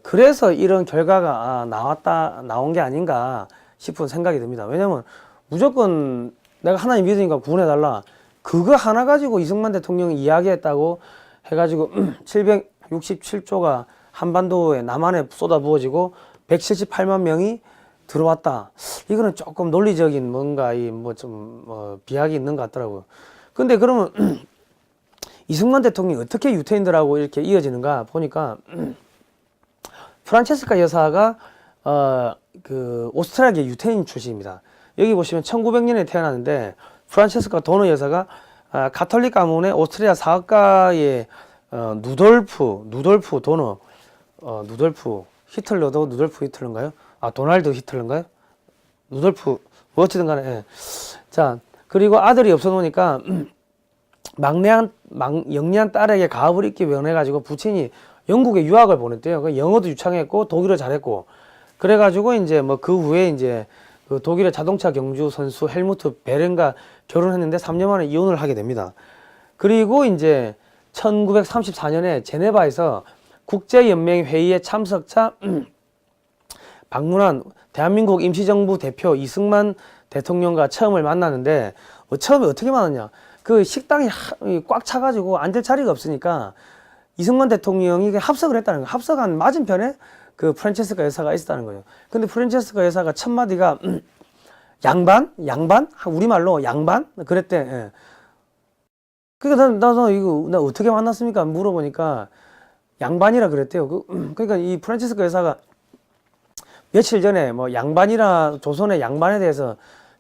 그래서 이런 결과가 나온 게 아닌가 싶은 생각이 듭니다. 왜냐면 무조건 내가 하나님 믿으니까 구원해달라 그거 하나 가지고 이승만 대통령이 이야기했다고 해가지고 767조가 한반도에 남한에 쏟아부어지고 178만 명이 들어왔다. 이거는 조금 논리적인 뭔가 비약이 있는 것 같더라고요. 근데 그러면 이승만 대통령이 어떻게 유태인들하고 이렇게 이어지는가 보니까 프란체스카 여사가 오스트리아계 유태인 출신입니다. 여기 보시면 1900년에 태어났는데 프란체스카 도너 여사가 가톨릭 가문의 오스트리아 사학가의 누돌프 도너 누돌프 히틀러도 누돌프 히틀러인가요? 도날드 히틀러인가요? 누돌프 뭐 어쨌든 간에 예. 자 그리고 아들이 없어 놓으니까 영리한 딸에게 가업을 잇기 원해 가지고 부친이 영국에 유학을 보냈대요. 영어도 유창했고 독일어 잘했고 그래가지고 이제 뭐 그 후에 이제 그 독일의 자동차 경주 선수 헬무트 베른과 결혼했는데 3년 만에 이혼을 하게 됩니다. 그리고 이제 1934년에 제네바에서 국제연맹 회의에 참석차 방문한 대한민국 임시정부 대표 이승만 대통령과 처음을 만나는데 처음에 어떻게 만났냐? 그 식당이 꽉 차가지고 앉을 자리가 없으니까 이승만 대통령이 합석을 했다는 거예요. 합석한 맞은편에 그 프란체스카 여사가 있었다는 거예요. 근데 프란체스카 여사가 첫 마디가 양반? 우리말로 양반? 그랬대. 예. 그러니까 나 어떻게 만났습니까? 물어보니까 양반이라 그랬대요. 그러니까 이 프란체스카 여사가 며칠 전에 뭐 조선의 양반에 대해서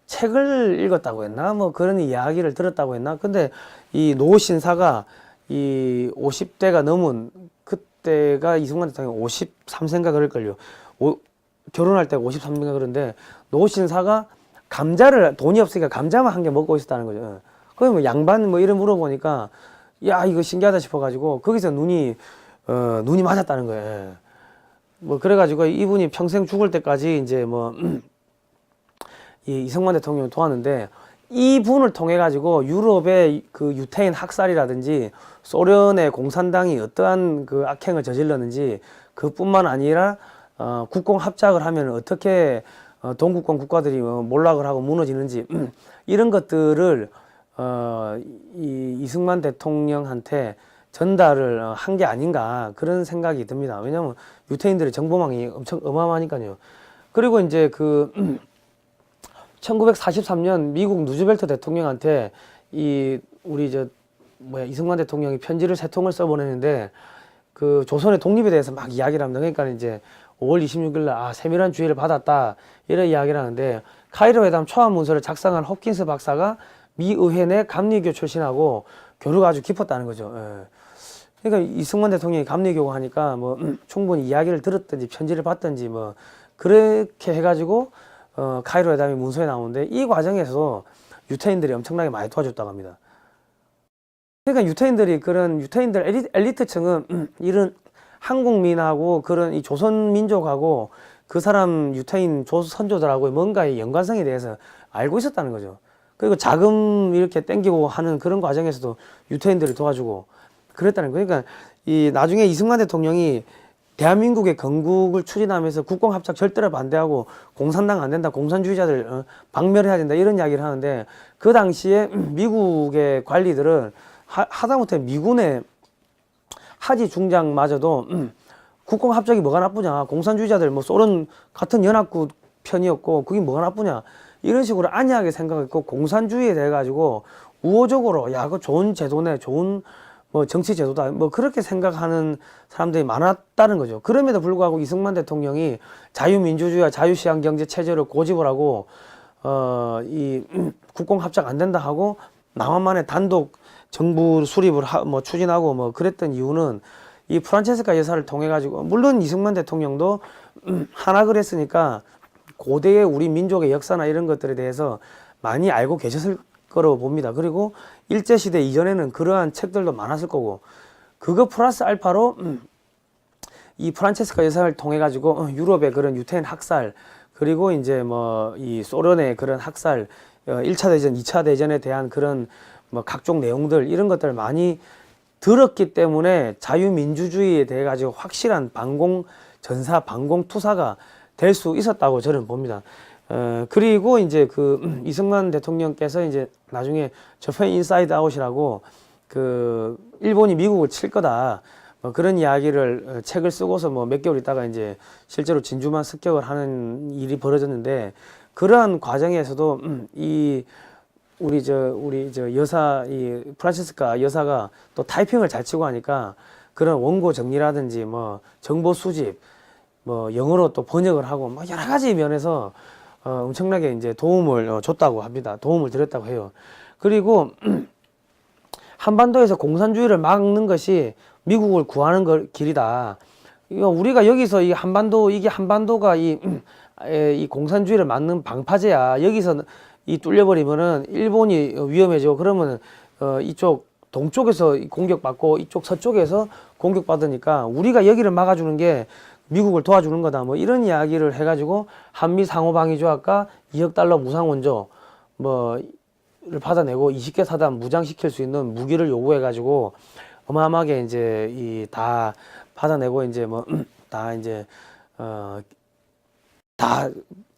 책을 읽었다고 했나? 뭐 그런 이야기를 들었다고 했나? 근데 이 노 신사가 이 50대가 넘은 그때가 이승만 대통령 53세인가 그럴걸요. 결혼할 때가 53세인가 그런데 노 신사가 돈이 없으니까 감자만 한 개 먹고 있었다는 거죠. 그럼 뭐 양반 뭐 이런 물어보니까 야 이거 신기하다 싶어가지고 거기서 눈이 맞았다는 거예요. 뭐 그래가지고 이분이 평생 죽을 때까지 이제 뭐 이 이승만 대통령을 도왔는데 이 분을 통해 가지고 유럽의 그 유태인 학살이라든지 소련의 공산당이 어떠한 그 악행을 저질렀는지 그뿐만 아니라 국공 합작을 하면 어떻게 동국권 국가들이 몰락을 하고 무너지는지 이런 것들을 이 이승만 대통령한테 전달을 한 게 아닌가 그런 생각이 듭니다. 왜냐하면 유태인들의 정보망이 엄청 어마어마하니까요. 그리고 이제 1943년 미국 누즈벨트 대통령한테 우리 이승만 대통령이 편지를 3통을 써보내는데 그 조선의 독립에 대해서 막 이야기를 합니다. 그러니까 이제 5월 26일 날 세밀한 주의를 받았다 이런 이야기를 하는데 카이로 회담 초안 문서를 작성한 홉킨스 박사가 미 의회 내 감리교 출신하고 교류가 아주 깊었다는 거죠. 예. 그러니까 이승만 대통령이 감리교고 하니까 뭐 충분히 이야기를 들었든지 편지를 받든지 뭐 그렇게 해가지고 카이로 회담이 문서에 나오는데 이 과정에서 유태인들이 엄청나게 많이 도와줬다고 합니다. 그러니까 유태인들 엘리트층은 이런 한국민하고 그런 이 조선민족하고 그 사람 유태인 선조들하고 뭔가의 연관성에 대해서 알고 있었다는 거죠. 그리고 자금 이렇게 땡기고 하는 그런 과정에서도 유태인들이 도와주고 그랬다는 거예요. 그러니까 나중에 이승만 대통령이 대한민국의 건국을 추진하면서 국공합작 절대로 반대하고 공산당 안 된다, 공산주의자들 박멸해야 된다 이런 이야기를 하는데 그 당시에 미국의 관리들은 하다못해 미군의 하지 중장마저도 국공합작이 뭐가 나쁘냐, 공산주의자들 뭐 소련 같은 연합국 편이었고 그게 뭐가 나쁘냐 이런 식으로 안이하게 생각했고 공산주의에 대해 가지고 우호적으로 야 그거 좋은 제도네, 좋은 뭐 정치 제도다 뭐 그렇게 생각하는 사람들이 많았다는 거죠. 그럼에도 불구하고 이승만 대통령이 자유민주주의와 자유시장 경제 체제를 고집을 하고 이 국공합작 안 된다 하고 남한만의 단독 정부 수립을 추진하고 뭐 그랬던 이유는 이 프란체스카 여사를 통해 가지고 물론 이승만 대통령도 한학을 했으니까 고대의 우리 민족의 역사나 이런 것들에 대해서 많이 알고 계셨을 거라고 봅니다. 그리고 일제시대 이전에는 그러한 책들도 많았을 거고 그거 플러스 알파로 이 프란체스카 여사를 통해 가지고 유럽의 그런 유태인 학살 그리고 이제 뭐 이 소련의 그런 학살 1차 대전, 2차 대전에 대한 그런 뭐 각종 내용들 이런 것들을 많이 들었기 때문에 자유민주주의에 대해 가지고 확실한 전사 반공투사가 될 수 있었다고 저는 봅니다. 그리고 이제 이승만 대통령께서 이제 나중에 저편 인사이드 아웃이라고 일본이 미국을 칠 거다. 뭐 그런 이야기를 책을 쓰고서 뭐 몇 개월 있다가 이제 실제로 진주만 습격을 하는 일이 벌어졌는데 그러한 과정에서도 우리 여사 프란체스카 여사가 또 타이핑을 잘 치고 하니까 그런 원고 정리라든지 뭐 정보 수집 뭐 영어로 또 번역을 하고 뭐 여러 가지 면에서 엄청나게 이제 도움을 줬다고 합니다. 도움을 드렸다고 해요. 그리고 한반도에서 공산주의를 막는 것이 미국을 구하는 길이다. 이거 우리가 여기서 이게 한반도가 이 공산주의를 막는 방파제야. 여기서 뚫려버리면은 일본이 위험해지고 그러면은 이쪽 동쪽에서 공격받고 이쪽 서쪽에서 공격받으니까 우리가 여기를 막아주는 게 미국을 도와주는 거다. 뭐 이런 이야기를 해가지고 한미 상호방위조약과 2억 달러 무상원조 를 받아내고 20개 사단 무장시킬 수 있는 무기를 요구해가지고 어마어마하게 이제 다 받아내고 이제 다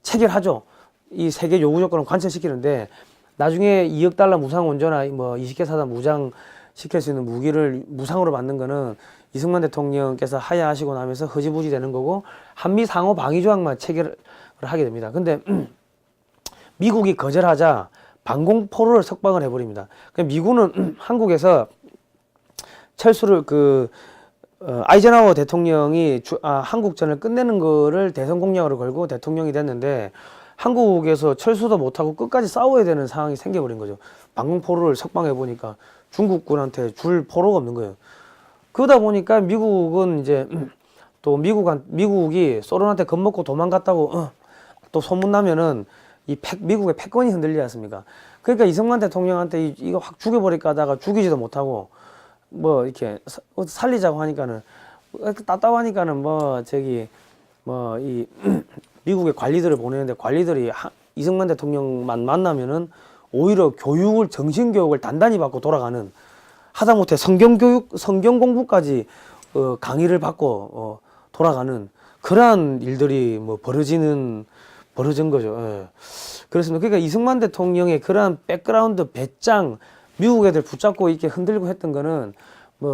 체결하죠. 이 세계 요구 조건을 관철시키는데 나중에 2억 달러 무상 원조나 뭐 20개 사단 무장 시킬 수 있는 무기를 무상으로 받는 거는 이승만 대통령께서 하야하시고 나면서 흐지부지 되는 거고 한미 상호 방위 조약만 체결을 하게 됩니다. 근데 미국이 거절하자 방공포로를 석방을 해버립니다. 미군은 한국에서 철수를 아이젠하워 대통령이 한국전을 끝내는 거를 대선 공약으로 걸고 대통령이 됐는데 한국에서 철수도 못하고 끝까지 싸워야 되는 상황이 생겨버린 거죠. 방공포로를 석방해 보니까 중국군한테 줄 포로가 없는 거예요. 그러다 보니까 미국은 이제 또 미국이 소련한테 겁먹고 도망갔다고 또 소문나면은 미국의 패권이 흔들리지 않습니까? 그러니까 이승만 대통령한테 이거 확 죽여버릴까 하다가 죽이지도 못하고 뭐 이렇게 살리자고 하니까는 답답하니까는 미국의 관리들을 보내는데 관리들이 이승만 대통령만 만나면은 오히려 정신교육을 단단히 받고 돌아가는 하다못해 성경 공부까지 강의를 받고 돌아가는 그러한 일들이 벌어진 거죠. 예. 그렇습니다. 그러니까 이승만 대통령의 그러한 백그라운드 배짱 미국 애들 붙잡고 이렇게 흔들고 했던 거는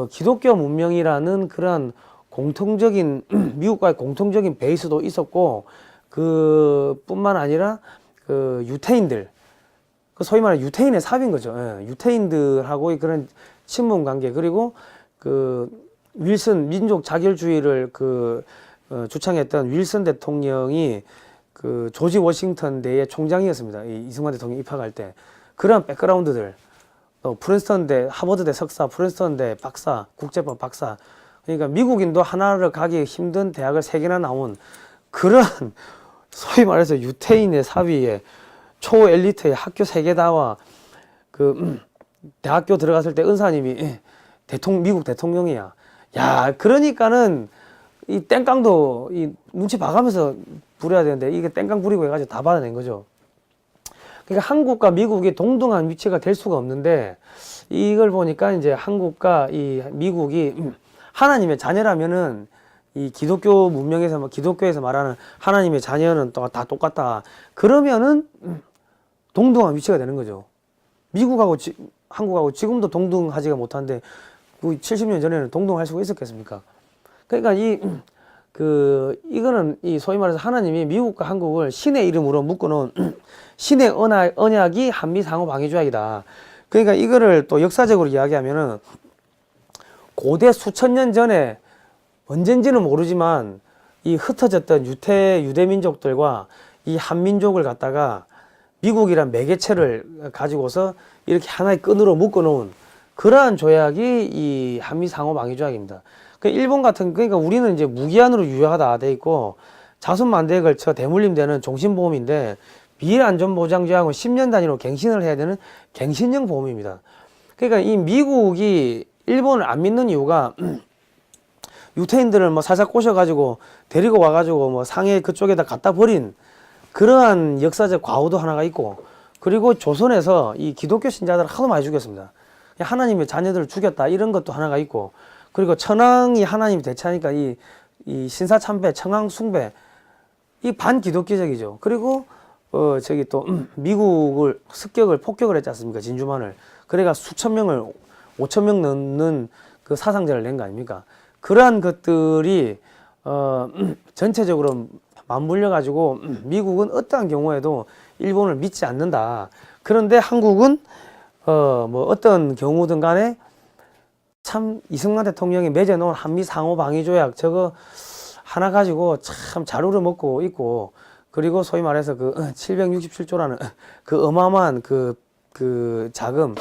기독교 문명이라는 그러한 공통적인 미국과의 공통적인 베이스도 있었고 그뿐만 아니라 그 유태인들, 그 소위 말하는 유태인의 삽인 거죠. 예, 유태인들하고의 그런 친분 관계, 그리고 그 윌슨 민족 자결주의를 주창했던 윌슨 대통령이 그 조지 워싱턴 대의 총장이었습니다. 이승만 대통령 입학할 때. 그런 백그라운드들, 또 프린스턴대, 하버드대 석사, 프린스턴대 박사, 국제법 박사. 그러니까 미국인도 하나를 가기 힘든 대학을 3개나 나온 그런 소위 말해서 유태인의 사위에 초엘리트의 학교 3개다와 대학교 들어갔을 때 은사님이 미국 대통령이야. 야, 그러니까는 이 땡깡도 이 눈치 봐가면서 부려야 되는데 이게 땡깡 부리고 해가지고 다 받아낸 거죠. 그러니까 한국과 미국이 동등한 위치가 될 수가 없는데, 이걸 보니까 이제 한국과 이 미국이 하나님의 자녀라면은 이 기독교 문명에서 기독교에서 말하는 하나님의 자녀는 또 다 똑같다. 그러면은 동등한 위치가 되는 거죠. 미국하고 한국하고 지금도 동등하지가 못한데 70년 전에는 동등할 수가 있었겠습니까? 그러니까 이거는 이 소위 말해서 하나님이 미국과 한국을 신의 이름으로 묶어놓은 신의 언약이 한미 상호 방위 조약이다. 그러니까 이거를 또 역사적으로 이야기하면은 고대 수천 년 전에 언젠지는 모르지만 이 흩어졌던 유대 민족들과 이 한민족을 갖다가 미국이란 매개체를 가지고서 이렇게 하나의 끈으로 묶어놓은 그러한 조약이 이 한미 상호 방위 조약입니다. 그러니까 우리는 이제 무기한으로 유효하다 돼 있고 자손 만대에 걸쳐 대물림되는 종신보험인데, 미래안전보장조약은 10년 단위로 갱신을 해야 되는 갱신형 보험입니다. 그러니까 이 미국이 일본을 안 믿는 이유가 유태인들을 뭐 살살 꼬셔가지고 데리고 와가지고 뭐 상해 그쪽에다 갖다 버린 그러한 역사적 과오도 하나가 있고, 그리고 조선에서 이 기독교 신자들을 하도 많이 죽였습니다. 하나님의 자녀들을 죽였다 이런 것도 하나가 있고, 그리고 천황이 하나님이 대체하니까 이 신사참배, 청황 숭배, 이 반기독교적이죠. 그리고 저기 또 미국을 폭격을 했지 않습니까? 진주만을. 그래가 수천 명을 5천 명 넘는 그 사상자를 낸 거 아닙니까? 그러한 것들이 전체적으로 맞물려 가지고 미국은 어떠한 경우에도 일본을 믿지 않는다. 그런데 한국은 뭐 어떤 경우든 간에 참 이승만 대통령이 맺어놓은 한미 상호 방위 조약 저거 하나 가지고 참 잘 우려먹고 있고, 그리고 소위 말해서 그 767조라는 그 어마어마한 그 자금,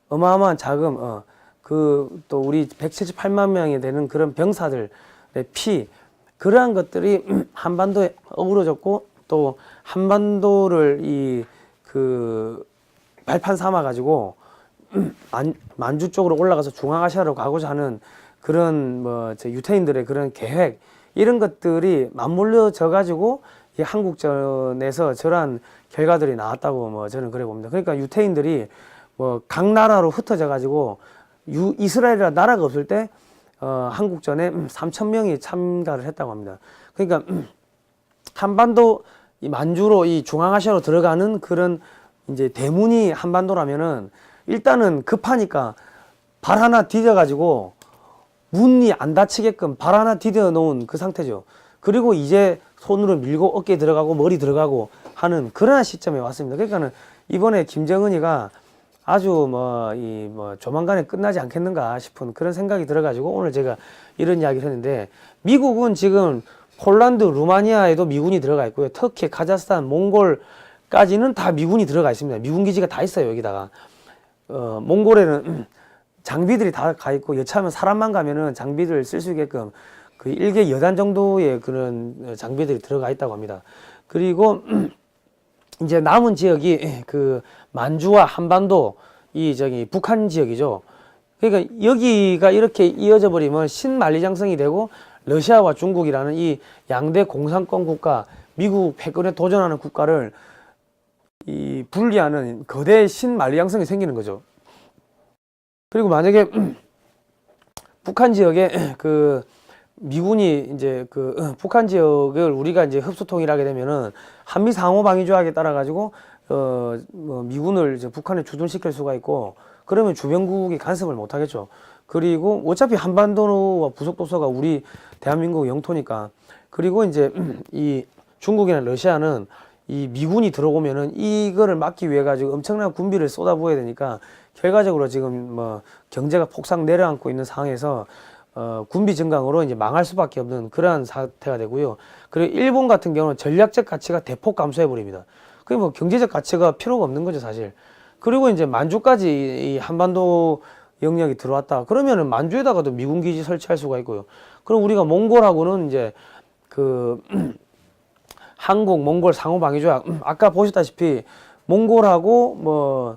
어마어마한 자금, 또 우리 178만 명이 되는 그런 병사들의 피, 그러한 것들이 한반도에 어우러졌고, 또 한반도를 발판 삼아 가지고 만주 쪽으로 올라가서 중앙아시아로 가고자 하는 그런 유태인들의 그런 계획, 이런 것들이 맞물려져 가지고 이 한국전에서 저러한 결과들이 나왔다고 저는 그래 봅니다. 그러니까 유태인들이 각 나라로 흩어져 가지고 이스라엘이라는 나라가 없을 때 한국전에 3,000명이 참가를 했다고 합니다. 그러니까 한반도 이 만주로 이 중앙아시아로 들어가는 그런 이제 대문이 한반도라면은 일단은 급하니까 발 하나 디뎌 가지고 문이 안 닫히게끔 발 하나 디뎌 놓은 그 상태죠. 그리고 이제 손으로 밀고 어깨에 들어가고 머리 들어가고 하는 그러한 시점에 왔습니다. 그러니까는 이번에 김정은이가 아주 조만간에 끝나지 않겠는가 싶은 그런 생각이 들어가지고 오늘 제가 이런 이야기를 했는데, 미국은 지금 폴란드, 루마니아에도 미군이 들어가 있고요. 터키, 카자흐스탄, 몽골까지는 다 미군이 들어가 있습니다. 미군 기지가 다 있어요, 여기다가. 몽골에는 장비들이 다 가 있고, 여차하면 사람만 가면은 장비를 쓸 수 있게끔 그 일개 여단 정도의 그런 장비들이 들어가 있다고 합니다. 그리고 이제 남은 지역이 그 만주와 한반도, 북한 지역이죠. 그러니까 여기가 이렇게 이어져 버리면 신만리장성이 되고 러시아와 중국이라는 이 양대 공산권 국가, 미국 패권에 도전하는 국가를 분리하는 거대 신만리장성이 생기는 거죠. 그리고 만약에 북한 지역에 미군이 이제 북한 지역을 우리가 이제 흡수통일하게 되면은 한미 상호 방위 조약에 따라 가지고 미군을 이제 북한에 주둔시킬 수가 있고, 그러면 주변국이 간섭을 못 하겠죠. 그리고 어차피 한반도와 부속도서가 우리 대한민국 영토니까 그리고 이제 이 중국이나 러시아는 이 미군이 들어오면은 이거를 막기 위해 가지고 엄청난 군비를 쏟아부어야 되니까 결과적으로 지금 뭐 경제가 폭삭 내려앉고 있는 상황에서 군비 증강으로 이제 망할 수밖에 없는 그러한 사태가 되고요. 그리고 일본 같은 경우는 전략적 가치가 대폭 감소해 버립니다. 그게 뭐 경제적 가치가 필요가 없는 거죠, 사실. 그리고 이제 만주까지 이 한반도 영역이 들어왔다. 그러면은 만주에다가도 미군 기지 설치할 수가 있고요. 그럼 우리가 몽골하고는 이제 그 한국, 몽골 상호 방위 조약 아까 보셨다시피 몽골하고 뭐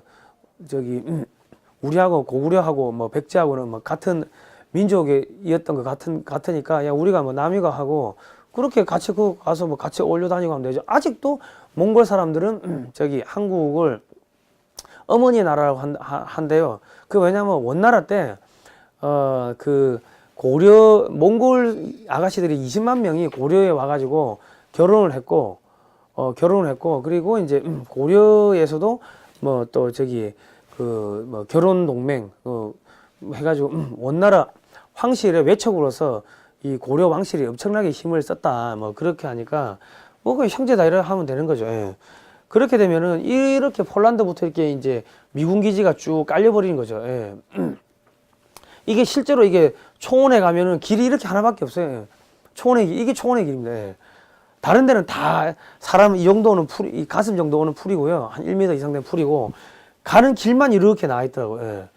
저기 우리하고 고구려하고 뭐 백제하고는 뭐 같은 민족이었던 것 같으니까 야 우리가 뭐 남이가 하고 그렇게 같이 그 가서 뭐 같이 어울려 다니고 하면 되죠. 아직도 몽골 사람들은 저기 한국을 어머니 나라라고 한대요. 그 왜냐면 원나라 때 그 고려 몽골 아가씨들이 20만 명이 고려에 와가지고 결혼을 했고 그리고 이제 고려에서도 뭐 또 저기 그 뭐 결혼 동맹 해가지고 원나라 황실의 외척으로서 이 고려 왕실이 엄청나게 힘을 썼다 뭐 그렇게 하니까 뭐 그 형제다 이래 하면 되는 거죠. 예. 그렇게 되면은 이렇게 폴란드부터 이렇게 이제 미군 기지가 쭉 깔려버리는 거죠. 예. 이게 실제로 이게 초원에 가면은 길이 이렇게 하나밖에 없어요. 예. 이게 초원의 길입니다. 예. 다른 데는 다 사람 이 정도는 이 가슴 정도는 풀이고요. 한 1m 이상 된 풀이고 가는 길만 이렇게 나와 있더라고요. 예.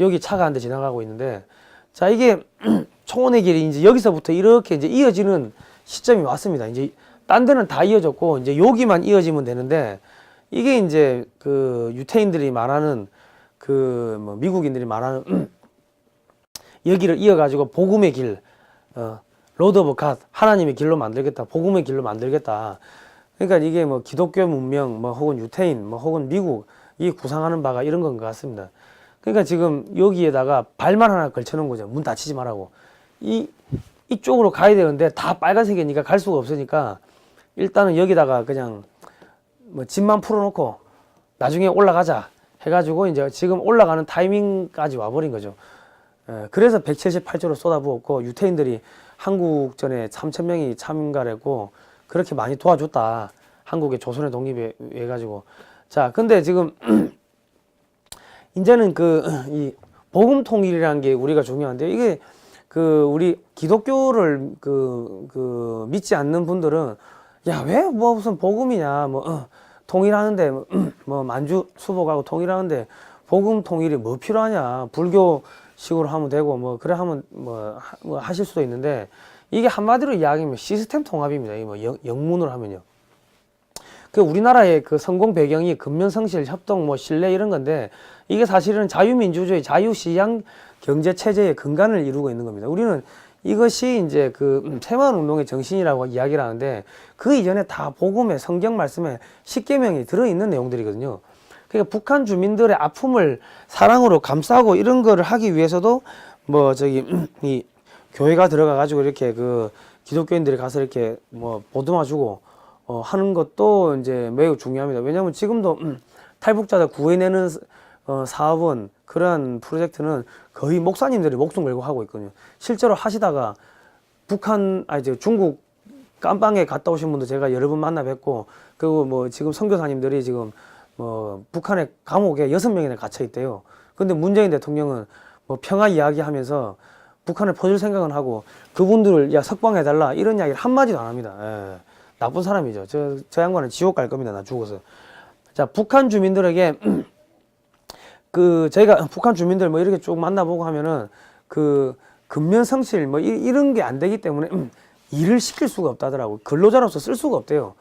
여기 차가 한 대 지나가고 있는데 자 이게 초원의 길이 이제 여기서부터 이렇게 이제 이어지는 시점이 왔습니다. 이제 딴 데는 다 이어졌고 이제 여기만 이어지면 되는데 이게 이제 그 유태인들이 말하는 그 뭐 미국인들이 말하는 여기를 이어가지고 복음의 길, 로드 오브 갓, 하나님의 길로 만들겠다, 복음의 길로 만들겠다. 그러니까 이게 뭐 기독교 문명, 뭐 혹은 유태인, 뭐 혹은 미국이 구상하는 바가 이런 건 것 같습니다. 그러니까 지금 여기에다가 발만 하나 걸쳐놓은 거죠. 문 닫히지 말라고. 이쪽으로 가야 되는데 다 빨간색이니까 갈 수가 없으니까 일단은 여기다가 그냥 뭐 집만 풀어놓고 나중에 올라가자 해가지고 이제 지금 올라가는 타이밍까지 와버린 거죠. 그래서 178조를 쏟아부었고 유태인들이 한국전에 3,000명이 참가를 했고 그렇게 많이 도와줬다. 한국의 조선의 독립에 해가지고 자 근데 지금 이제는 이 복음 통일이라는 게 우리가 중요한데 이게 그 우리 기독교를 믿지 않는 분들은 야 왜 뭐 무슨 복음이냐 뭐 통일하는데 뭐 만주 수복하고 통일하는데 복음 통일이 뭐 필요하냐 불교식으로 하면 되고 뭐 그래 하면 뭐 하실 수도 있는데 이게 한마디로 이야기하면 시스템 통합입니다. 이 뭐 영문으로 하면요. 그 우리나라의 그 성공 배경이 근면성실, 협동, 뭐 신뢰 이런 건데 이게 사실은 자유민주주의, 자유시장 경제 체제의 근간을 이루고 있는 겁니다. 우리는 이것이 이제 그 새마을 운동의 정신이라고 이야기를 하는데 그 이전에 다 복음에 성경 말씀에 십계명이 들어있는 내용들이거든요. 그러니까 북한 주민들의 아픔을 사랑으로 감싸고 이런 거를 하기 위해서도 뭐 저기 이 교회가 들어가 가지고 이렇게 그 기독교인들이 가서 이렇게 뭐 보듬어주고 하는 것도 이제 매우 중요합니다. 왜냐하면 지금도 탈북자들 구해내는 사업은 그러한 프로젝트는 거의 목사님들이 목숨 걸고 하고 있거든요. 실제로 하시다가 중국 깜방에 갔다 오신 분도 제가 여러 번 만나 뵙고 그리고 뭐 지금 선교사님들이 지금 뭐 북한의 감옥에 6명이나 갇혀 있대요. 근데 문재인 대통령은 뭐 평화 이야기하면서 북한을 퍼줄 생각은 하고 그분들을 야 석방해달라 이런 이야기를 한마디도 안 합니다. 예. 나쁜 사람이죠. 저 양반은 지옥 갈 겁니다. 나 죽어서. 자, 북한 주민들에게 저희가 북한 주민들 뭐 이렇게 쭉 만나보고 하면은 근면성실 뭐 이런 게 안 되기 때문에 일을 시킬 수가 없다더라고. 근로자로서 쓸 수가 없대요.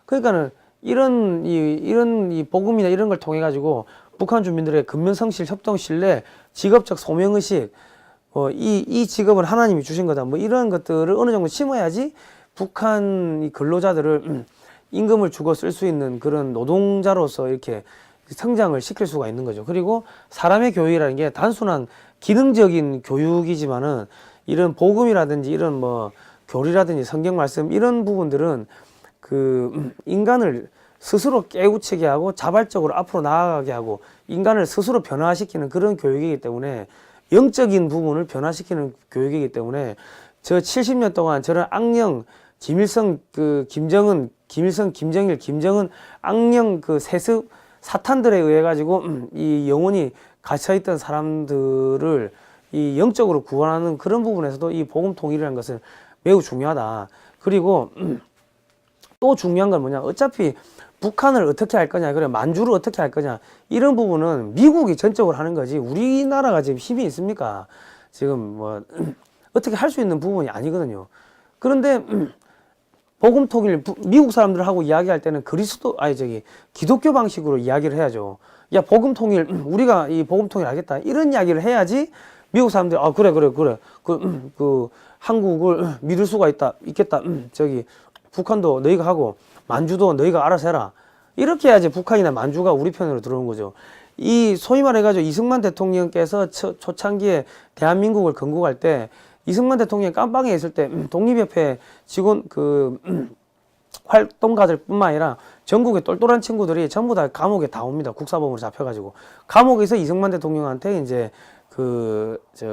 그러니까는 이런 이 복음이나 이런 걸 통해 가지고 북한 주민들의 근면성실, 협동, 신뢰, 직업적 소명의식, 이 직업은 하나님이 주신 거다. 뭐 이런 것들을 어느 정도 심어야지 북한 이 근로자들을 임금을 주고 쓸 수 있는 그런 노동자로서 이렇게 성장을 시킬 수가 있는 거죠. 그리고 사람의 교육이라는 게 단순한 기능적인 교육이지만은 이런 복음이라든지 이런 뭐 교리라든지 성경 말씀 이런 부분들은 그 인간을 스스로 깨우치게 하고 자발적으로 앞으로 나아가게 하고 인간을 스스로 변화시키는 그런 교육이기 때문에 영적인 부분을 변화시키는 교육이기 때문에 저 70년 동안 저런 악령 김일성, 김정은, 김일성, 김정일, 김정은 악령 세습 사탄들에 의해 가지고 이 영혼이 갇혀있던 사람들을 이 영적으로 구원하는 그런 부분에서도 이 복음 통일이라는 것은 매우 중요하다. 그리고 또 중요한 건 뭐냐? 어차피 북한을 어떻게 할 거냐, 그래 만주를 어떻게 할 거냐, 이런 부분은 미국이 전적으로 하는 거지 우리나라가 지금 힘이 있습니까? 지금 뭐 어떻게 할 수 있는 부분이 아니거든요. 그런데 복음 통일 미국 사람들하고 이야기할 때는 기독교 방식으로 이야기를 해야죠. 야, 복음 통일, 우리가 이 복음 통일 하겠다, 이런 이야기를 해야지 미국 사람들이 그래 한국을 믿을 수가 있겠다. 북한도 너희가 하고 만주도 너희가 알아서 해라, 이렇게 해야지 북한이나 만주가 우리 편으로 들어오는 거죠. 이 소위 말해가지고 이승만 대통령께서 초창기에 대한민국을 건국할 때 이승만 대통령이 깜빵에 있을 때 독립협회 직원 활동가들 뿐만 아니라 전국의 똘똘한 친구들이 전부 다 감옥에 다 옵니다. 국사범으로 잡혀가지고 감옥에서 이승만 대통령한테 이제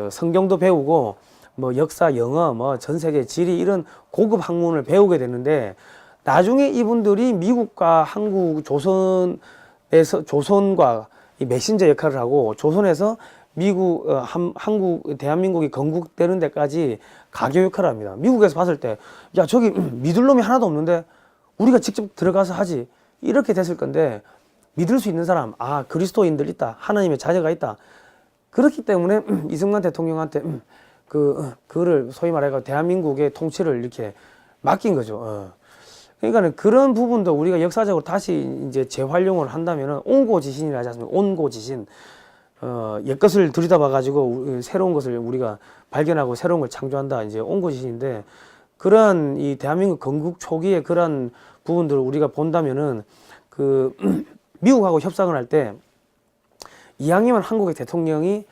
성경도 배우고 뭐 역사, 영어, 뭐 전 세계 지리 이런 고급 학문을 배우게 되는데, 나중에 이분들이 미국과 한국 조선과 이 메신저 역할을 하고 조선에서 한국 대한민국이 건국되는 데까지 가교 역할을 합니다. 미국에서 봤을 때 야, 저기 믿을 놈이 하나도 없는데 우리가 직접 들어가서 하지, 이렇게 됐을 건데, 믿을 수 있는 사람, 그리스도인들 있다, 하나님의 자녀가 있다. 그렇기 때문에 이승만 대통령한테 그거를 소위 말해서 대한민국의 통치를 이렇게 맡긴 거죠. 그러니까는 그런 부분도 우리가 역사적으로 다시 이제 재활용을 한다면은 온고지신이라 하지 않습니까? 온고지신. 옛것을 들여다봐가지고 새로운 것을 우리가 발견하고 새로운 걸 창조한다, 이제 온고지신인데, 그러한 이 대한민국 건국 초기에 그러한 부분들을 우리가 본다면은 미국하고 협상을 할 때 이왕이면 한국의 대통령이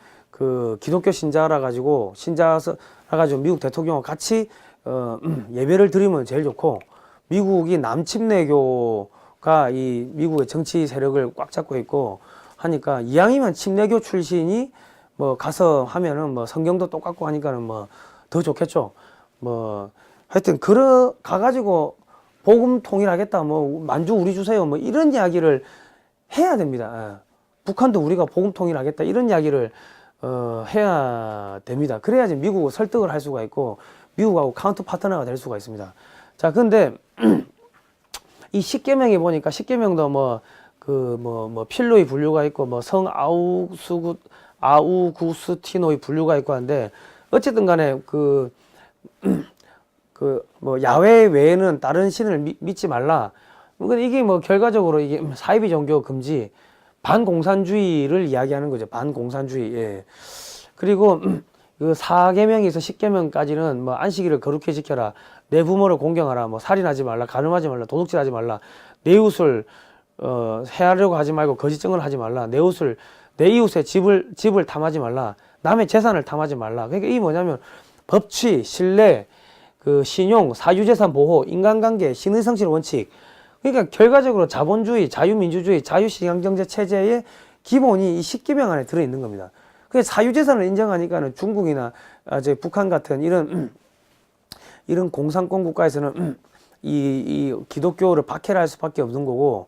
기독교 신자라 가지고 미국 대통령과 같이 예배를 드리면 제일 좋고, 미국이 남침례교가 이 미국의 정치 세력을 꽉 잡고 있고 하니까 이왕이면 침례교 출신이 뭐 가서 하면은 뭐 성경도 똑같고 하니까는 뭐 더 좋겠죠. 뭐 하여튼 가가지고 복음 통일하겠다, 뭐 만주 우리 주세요, 뭐 이런 이야기를 해야 됩니다. 북한도 우리가 복음 통일하겠다, 이런 이야기를 해야 됩니다. 그래야지 미국을 설득을 할 수가 있고 미국하고 카운터 파트너가 될 수가 있습니다. 자, 근데 이 십계명에 보니까 십계명도 필로의 분류가 있고 뭐 성 아우구스티노의 분류가 있고 한데, 어쨌든 간에 야훼 외에는 다른 신을 믿지 말라. 이게 뭐 결과적으로 이게 사이비 종교 금지, 반공산주의를 이야기하는 거죠. 반공산주의. 예. 그리고 그 4계명에서 10계명까지는 뭐 안식일을 거룩히 지켜라, 내 부모를 공경하라, 뭐 살인하지 말라, 간음하지 말라, 도둑질하지 말라, 내 이웃을 해하려고 하지 말고 거짓증언을 하지 말라, 내 이웃의 집을 탐하지 말라, 남의 재산을 탐하지 말라. 그러니까 이게 뭐냐면 법치, 신뢰, 신용, 사유재산 보호, 인간관계, 신의성실 원칙. 그러니까 결과적으로 자본주의, 자유민주주의, 자유시장경제 체제의 기본이 이 10계명 안에 들어있는 겁니다. 그래서 사유재산을 인정하니까는 중국이나 북한 같은 이런 공산권 국가에서는 이 기독교를 박해를 할 수밖에 없는 거고,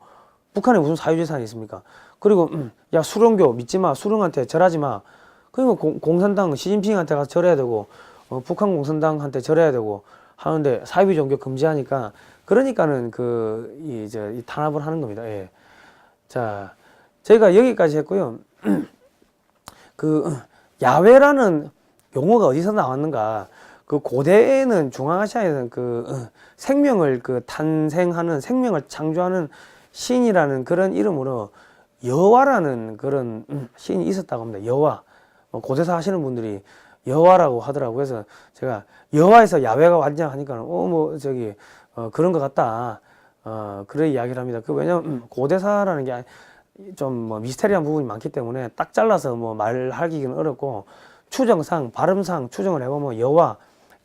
북한에 무슨 사유재산이 있습니까? 그리고 야, 수령교 믿지 마, 수령한테 절하지 마. 그리고 공산당 시진핑한테 가서 절해야 되고, 북한 공산당한테 절해야 되고 하는데 사이비 종교 금지하니까, 그러니까는 이 탄압을 하는 겁니다. 예. 자, 저희가 여기까지 했고요. 야훼라는 용어가 어디서 나왔는가? 고대에는 중앙아시아에는 생명을 탄생하는, 생명을 창조하는 신이라는 그런 이름으로 여호와라는 그런 신이 있었다고 합니다. 여호와. 고대사 하시는 분들이 여호와라고 하더라고요. 그래서 제가 여호와에서 야훼가 왔냐 하니까 그런 것 같다. 그런 이야기를 합니다. 왜냐면 고대사라는 게 좀 미스테리한 부분이 많기 때문에 딱 잘라서 말하기는 어렵고, 추정상, 발음상 추정을 해보면 여호와,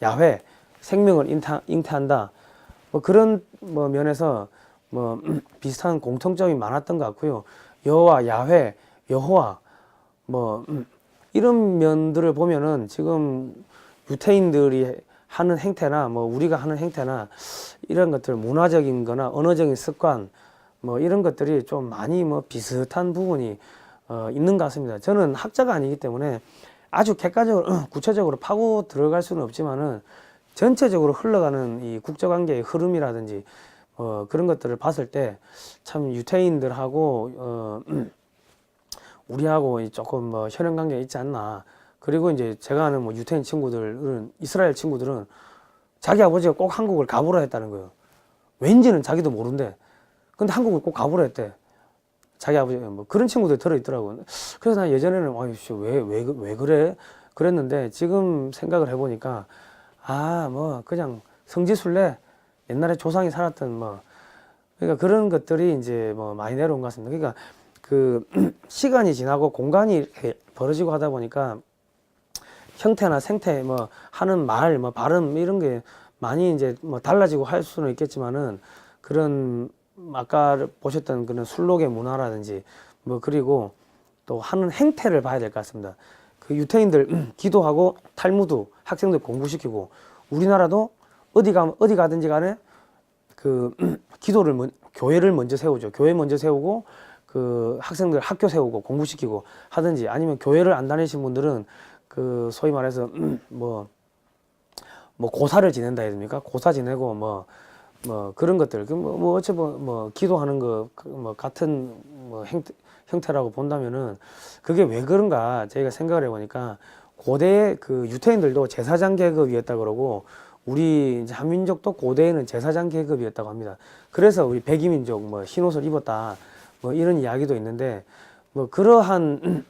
야훼, 생명을 잉태한다. 그런 면에서 비슷한 공통점이 많았던 것 같고요. 여호와, 야훼, 여호와, 이런 면들을 보면은 지금 유태인들이 하는 행태나 뭐 우리가 하는 행태나 이런 것들 문화적인 거나 언어적인 습관 뭐 이런 것들이 좀 많이 뭐 비슷한 부분이 있는 것 같습니다. 저는 학자가 아니기 때문에 아주 객관적으로 구체적으로 파고 들어갈 수는 없지만은 전체적으로 흘러가는 이 국제관계의 흐름이라든지 그런 것들을 봤을 때 참 유태인들하고 우리하고 조금 뭐 혈연 관계가 있지 않나. 그리고 이제 제가 아는 뭐 유태인 친구들은, 이스라엘 친구들은 자기 아버지가 꼭 한국을 가보라 했다는 거예요. 왠지는 자기도 모른대. 근데 한국을 꼭 가보라 했대. 자기 아버지가 뭐 그런 친구들이 들어있더라고요. 그래서 나 예전에는 아이씨 왜 그래? 그랬는데 지금 생각을 해보니까 뭐 그냥 성지순례 옛날에 조상이 살았던 뭐 그러니까 그런 것들이 이제 뭐 많이 내려온 것 같습니다. 그러니까 그 시간이 지나고 공간이 이렇게 벌어지고 하다 보니까 형태나 생태 뭐 하는 말 뭐 발음 이런 게 많이 이제 뭐 달라지고 할 수는 있겠지만은 그런 아까 보셨던 그런 술록의 문화라든지 뭐 그리고 또 하는 행태를 봐야 될 것 같습니다. 그 유태인들 기도하고 탈무드 학생들 공부시키고 우리나라도 어디 가든지 간에 그 교회를 먼저 세우죠. 교회 먼저 세우고 그 학생들 학교 세우고 공부시키고 하든지 아니면 교회를 안 다니신 분들은 그 소위 말해서 뭐 고사를 지낸다 해야 됩니까? 고사 지내고 뭐 그런 것들 뭐 어차피 뭐 기도하는 거 뭐 같은 뭐 형태라고 본다면은 그게 왜 그런가 저희가 생각을 해보니까 고대 그 유태인들도 제사장 계급이었다 그러고 우리 이제 한민족도 고대에는 제사장 계급이었다고 합니다. 그래서 우리 백이민족 뭐 흰옷을 입었다 뭐 이런 이야기도 있는데 뭐 그러한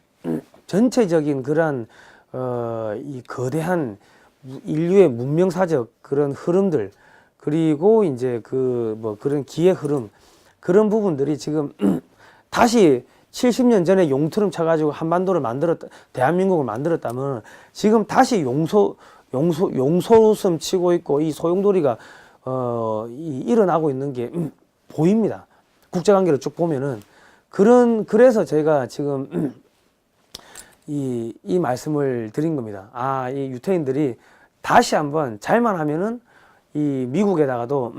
전체적인 그러한 이 거대한 인류의 문명사적 그런 흐름들 그리고 이제 그 뭐 그런 기의 흐름 그런 부분들이 지금 다시 70년 전에 용투름 쳐가지고 한반도를 대한민국을 만들었다면 지금 다시 용소섬 치고 있고 이 소용돌이가 일어나고 있는 게 보입니다. 국제관계를 쭉 보면은 그래서 제가 지금 이 말씀을 드린 겁니다. 이 유태인들이 다시 한번 잘만 하면은 이 미국에다가도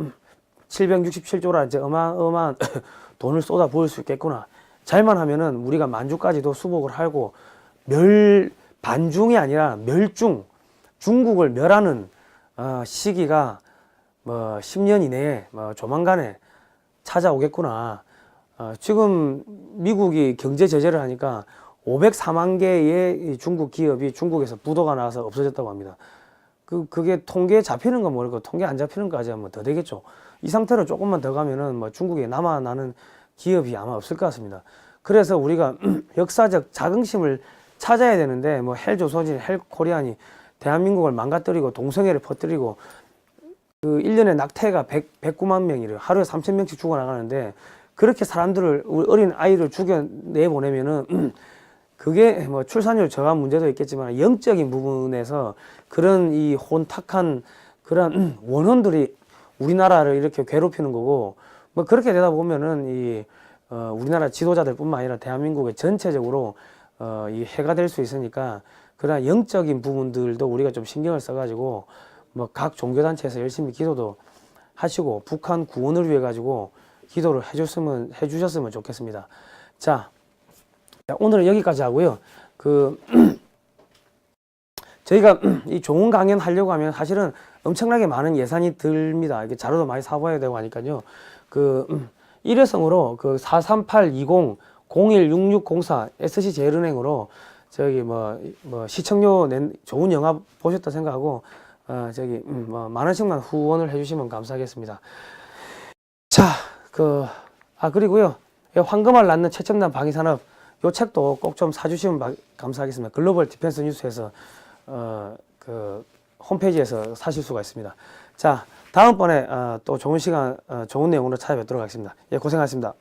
767조라 이제 어마어마한 돈을 쏟아 부을 수 있겠구나. 잘만 하면은 우리가 만주까지도 수복을 하고 반중이 아니라 중국을 멸하는 시기가 뭐 10년 이내에 뭐 조만간에 찾아오겠구나. 지금 미국이 경제 제재를 하니까 504만 개의 중국 기업이 중국에서 부도가 나서 없어졌다고 합니다. 그게 통계에 잡히는 건 모르고 통계 안 잡히는 거까지 하면 더 되겠죠. 이 상태로 조금만 더 가면은 뭐 중국에 남아나는 기업이 아마 없을 것 같습니다. 그래서 우리가 역사적 자긍심을 찾아야 되는데 뭐 헬조선이 헬코리안이 대한민국을 망가뜨리고 동성애를 퍼뜨리고 그 1년에 낙태가 109만 명이래요. 하루에 3,000명씩 죽어나가는데 그렇게 사람들을 우리 어린 아이를 죽여내 보내면은 그게 뭐 출산율 저하 문제도 있겠지만 영적인 부분에서 그런 이 혼탁한 그런 원혼들이 우리나라를 이렇게 괴롭히는 거고 뭐 그렇게 되다 보면은 우리나라 지도자들뿐만 아니라 대한민국의 전체적으로 이 해가 될 수 있으니까 그러나 영적인 부분들도 우리가 좀 신경을 써가지고 뭐 각 종교단체에서 열심히 기도도 하시고 북한 구원을 위해 가지고 기도를 해주셨으면 좋겠습니다. 자, 오늘은 여기까지 하고요. 저희가 이 좋은 강연 하려고 하면 사실은 엄청나게 많은 예산이 듭니다. 이게 자료도 많이 사봐야 되고 하니까요. 일회성으로 43820-016604 SC제일은행으로 저기 뭐 시청료 좋은 영화 보셨다 생각하고 만 원씩만 후원을 해주시면 감사하겠습니다. 자, 그리고요. 황금알 낳는 최첨단 방위산업 요 책도 꼭 좀 사주시면 감사하겠습니다. 글로벌 디펜스 뉴스에서 홈페이지에서 사실 수가 있습니다. 자, 다음번에 또 좋은 시간, 좋은 내용으로 찾아뵙도록 하겠습니다. 예, 고생하셨습니다.